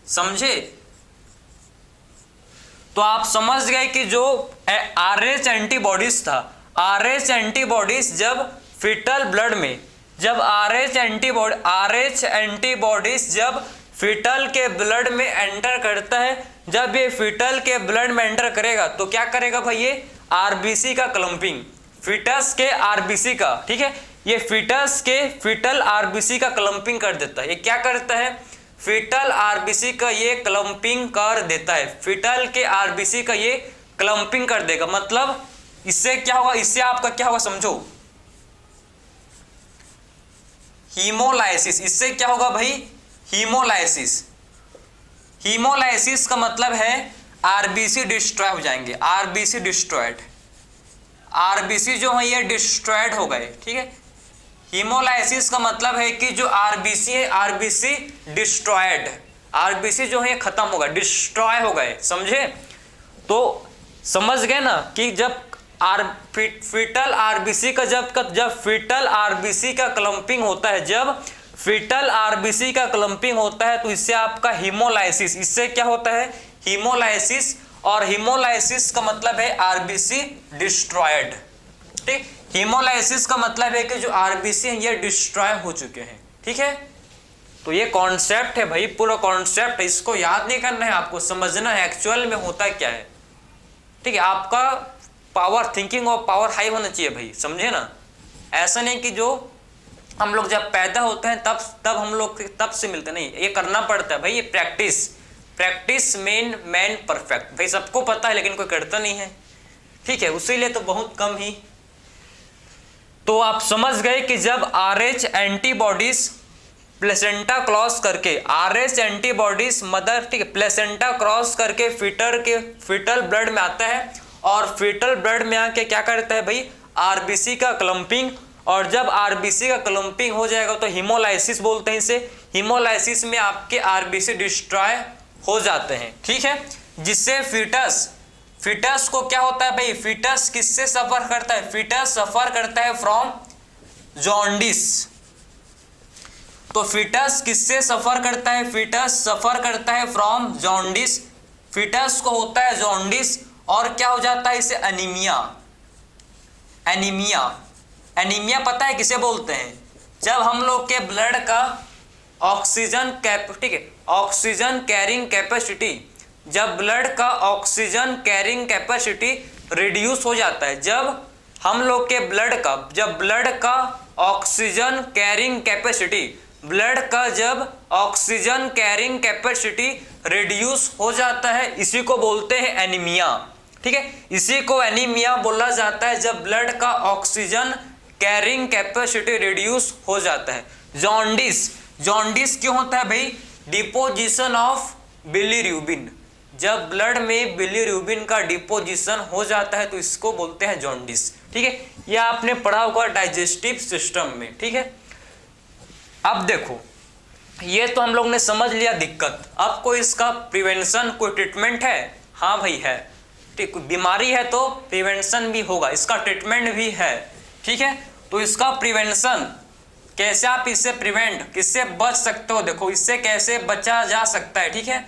समझे? तो आप समझ गए कि जो RH एंटीबॉडीज था, RH एंटीबॉडीज जब फीटल ब्लड में, जब RH एंटीबॉडीज जब फीटल के ब्लड में एंटर करता है, जब ये फीटल के ब्लड में एंटर करेगा तो क्या करेगा भाई, ये RBC का क्लम्पिंग, फीटस के RBC का, ठीक है, ये फीटस के फीटल RBC का क्लम्पिंग कर देता है। ये क्या करता है, फीटल RBC का ये क्लम्पिंग कर देता है, फीटल के RBC का ये क्लम्पिंग कर देगा। मतलब इससे क्या होगा, इससे आपका क्या होगा समझो, हीमोलाइसिस। इससे क्या होगा भाई, हीमोलाइसिस। हीमोलाइसिस का मतलब है RBC डिस्ट्रॉय हो जाएंगे, RBC डिस्ट्रॉयड, RBC जो है ये डिस्ट्रॉयड हो गए, ठीक है। हीमोलाइसिस का मतलब है कि जो RBC है, RBC डिस्ट्रॉयड, RBC जो है खत्म हो गए, डिस्ट्रॉय हो गए, समझे? तो समझ गए ना कि जब फीटल RBC का जब फीटल RBC का क्लम्पिंग होता है, जब फीटल RBC का क्लम्पिंग होता है तो इससे आपका हीमोलाइसिस, इससे क्या होता है, हीमोलाइसिस। और हीमोलाइसिस का मतलब है RBC डिस्ट्रॉयड, ठीक। हीमोलाइसिस का मतलब है कि जो RBC है ये डिस्ट्रॉय हो चुके हैं, ठीक है। तो ये कॉन्सेप्ट है भाई, पूरा कॉन्सेप्ट है, इसको याद नहीं करना है, आपको समझना है एक्चुअल में होता क्या है, ठीक है। आपका पावर, थिंकिंग और पावर हाई होना चाहिए भाई, समझे ना। ऐसा नहीं कि जो हम लोग जब पैदा होते हैं तब हम लोग तब से मिलते नहीं, ये करना पड़ता है भाई, ये प्रैक्टिस मैन परफेक्ट भाई, सबको पता है लेकिन कोई करता नहीं है, ठीक है। उसीलिए तो बहुत कम ही। तो आप समझ गए कि जब RH एंटीबॉडीज प्लेसेंटा क्रॉस करके, RH एंटीबॉडीज मदर, ठीक है, प्लेसेंटा क्रॉस करके फीटल ब्लड में आता है और फीटल ब्लड में आके क्या करता है भाई, RBC का क्लम्पिंग। और जब RBC का क्लम्पिंग हो जाएगा तो हीमोलाइसिस बोलते हैं इसे। हीमोलाइसिस में आपके RBC डिस्ट्रॉय हो जाते हैं, ठीक है। जिससे फीटस को क्या होता है भाई, फीटस किससे सफर करता है, फीटस सफर करता है फ्रॉम जॉन्डिस। तो फीटस किससे सफर करता है, फीटस सफर करता है फ्रॉम जॉन्डिस। फीटस को होता है जॉन्डिस और क्या हो जाता है इसे, एनीमिया पता है किसे बोलते हैं, जब हम लोग के ब्लड का ऑक्सीजन कैरिंग कैपेसिटी, जब ब्लड का ऑक्सीजन कैरिंग कैपेसिटी रिड्यूस हो जाता है, जब हम लोग के ब्लड का ऑक्सीजन कैरिंग कैपेसिटी, जब ऑक्सीजन कैरिंग कैपेसिटी रिड्यूस हो जाता है, इसी को बोलते हैं एनीमिया, ठीक है। इसी को एनीमिया बोला जाता है जब ब्लड का ऑक्सीजन कैरिंग कैपेसिटी रिड्यूस हो जाता है। जॉन्डिस क्यों होता है भाई, डिपोजिशन ऑफ बिलीरुबिन, जब ब्लड में बिलीरुबिन का डिपोजिशन हो जाता है तो इसको बोलते हैं जॉन्डिस, ठीक है। यह आपने पढ़ा होगा डाइजेस्टिव सिस्टम में, ठीक है। अब देखो, ये तो हम लोग ने समझ लिया दिक्कत। अब कोई इसका प्रिवेंशन, कोई ट्रीटमेंट है? हाँ भाई है, ठीक। बीमारी है तो प्रिवेंशन भी होगा, इसका ट्रीटमेंट भी है, ठीक है। तो इसका प्रिवेंशन कैसे, आप इससे किससे बच सकते हो, देखो इससे कैसे बचा जा सकता है, ठीक है।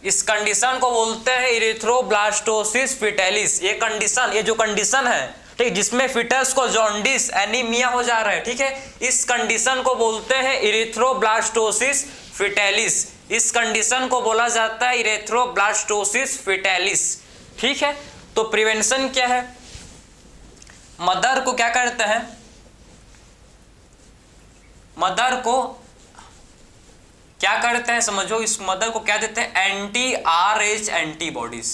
इस कंडीशन को बोलते हैं इरिथ्रोब्लास्टोसिस फिटालिस। ये जो कंडीशन है, ठीक, जिसमें फिटस को जॉन्डिस, एनीमिया हो जा रहा है, ठीक है, इस कंडीशन को बोलते हैं इरिथ्रोब्लास्टोसिस फिटालिस। इस कंडीशन को बोला जाता है इरिथ्रोब्लास्टोसिस फिटालिस, ठीक है। तो प्रिवेंशन क्या है, मदर को क्या करता है, मदर को क्या करते हैं समझो, इस मदर को क्या देते हैं, anti RH antibodies.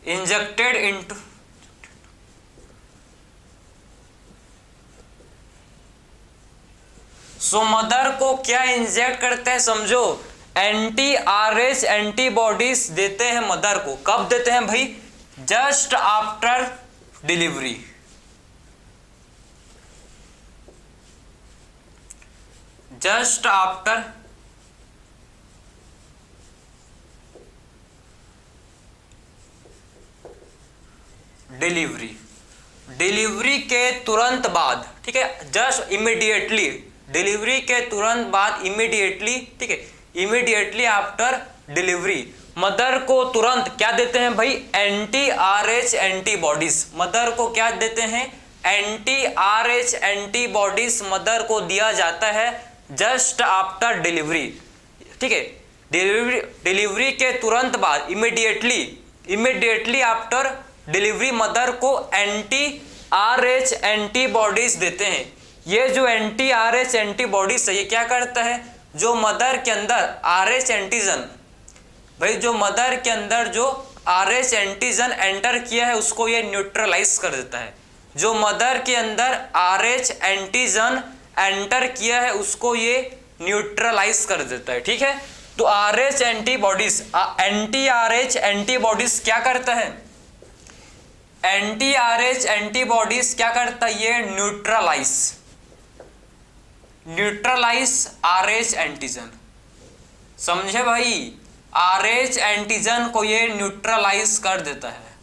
Injected into so mother को क्या इंजेक्ट करते हैं समझो, एंटी आरएच एंटीबॉडीज देते हैं मदर को। कब देते हैं भाई? Just after delivery. Just after delivery, delivery के तुरंत बाद, ठीक है, जस्ट इमीडिएटली, डिलीवरी के तुरंत बाद, इमीडिएटली, ठीक है, इमीडिएटली आफ्टर डिलीवरी मदर को तुरंत क्या देते हैं भाई? Anti RH antibodies. मदर को क्या देते हैं? एंटी आरएच एंटीबॉडीज मदर को दिया जाता है जस्ट आफ्टर डिलीवरी, ठीक है, डिलीवरी के तुरंत बाद, इमीडिएटली आफ्टर डिलीवरी मदर को एंटी आरएच एंटीबॉडीज देते हैं। ये जो एंटी आरएच एंटीबॉडीज है ये क्या करता है? जो मदर के अंदर आरएच एंटीजन, भाई जो मदर के अंदर जो आरएच एंटीजन एंटर किया है उसको ये न्यूट्रलाइज कर देता है। जो मदर के अंदर आरएच एंटीजन एंटर किया है उसको ये न्यूट्रलाइज कर देता है, ठीक है। तो RH antibodies, anti RH antibodies क्या करता है? एंटी आरएच एंटीबॉडीज क्या करता है? ये न्यूट्रलाइज आरएच एंटीजन। समझे भाई? आरएच एंटीजन को ये न्यूट्रलाइज कर देता है,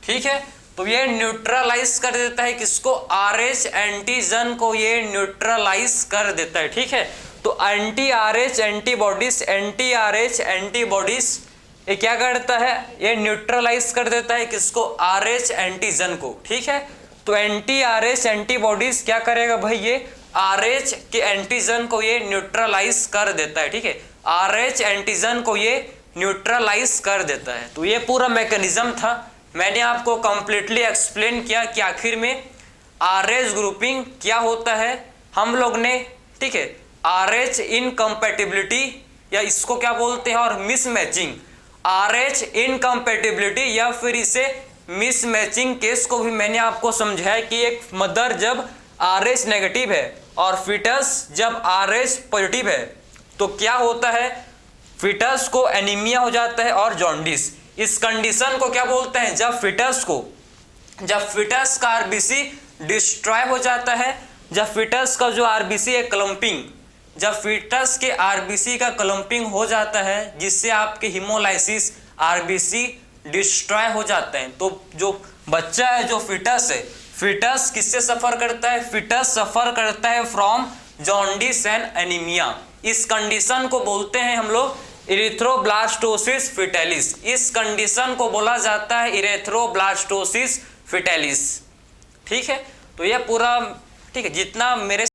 ठीक है। तो ये न्यूट्रलाइज कर देता है किसको? आरएच एंटीजन को ये न्यूट्रलाइज कर देता है, ठीक है। तो anti RH antibodies, anti RH antibodies ये क्या करता है? ये न्यूट्रलाइज कर देता है किसको? आरएच एंटीजन को, ठीक है। तो एंटी आरएच एंटीबॉडीज क्या करेगा भाई? ये आरएच के एंटीजन को ये न्यूट्रलाइज कर देता है, ठीक है। आरएच एंटीजन को ये न्यूट्रलाइज कर देता है। तो ये पूरा मैकेनिज्म था, मैंने आपको कंप्लीटली एक्सप्लेन किया कि आखिर में आरएच ग्रुपिंग क्या होता है हम लोग ने, ठीक है। आरएच इनकम्पैटिबिलिटी या इसको क्या बोलते हैं, और मिसमैचिंग, आरएच इनकम्पैटिबिलिटी या फिर इसे मिसमैचिंग केस को भी मैंने आपको समझाया कि एक मदर जब आरएच नेगेटिव है और फिटस जब आरएच पॉजिटिव है तो क्या होता है? फिटस को एनीमिया हो जाता है और जॉन्डिस। इस कंडीशन को क्या बोलते हैं? जब फिटस का आरबीसी डिस्ट्रॉय हो जाता है, जब फिटस का जो आरबीसी है क्लम्पिंग, जब फिटस के आरबीसी का क्लम्पिंग हो जाता है जिससे आपके हीमोलाइसिस आरबीसी डिस्ट्रॉय हो जाते हैं, तो जो बच्चा है, जो फिटस है, फिटस किससे सफर करता है? फिटस सफर करता है फ्रॉम जॉन्डिस एंड एनीमिया। इस कंडीशन को बोलते हैं हम लोग इरिथ्रोब्लास्टोसिस फिटेलिस। इस कंडीशन को बोला जाता है इरिथ्रोब्लास्टोसिस फिटेलिस, ठीक है। तो ये पूरा, ठीक है, जितना मेरे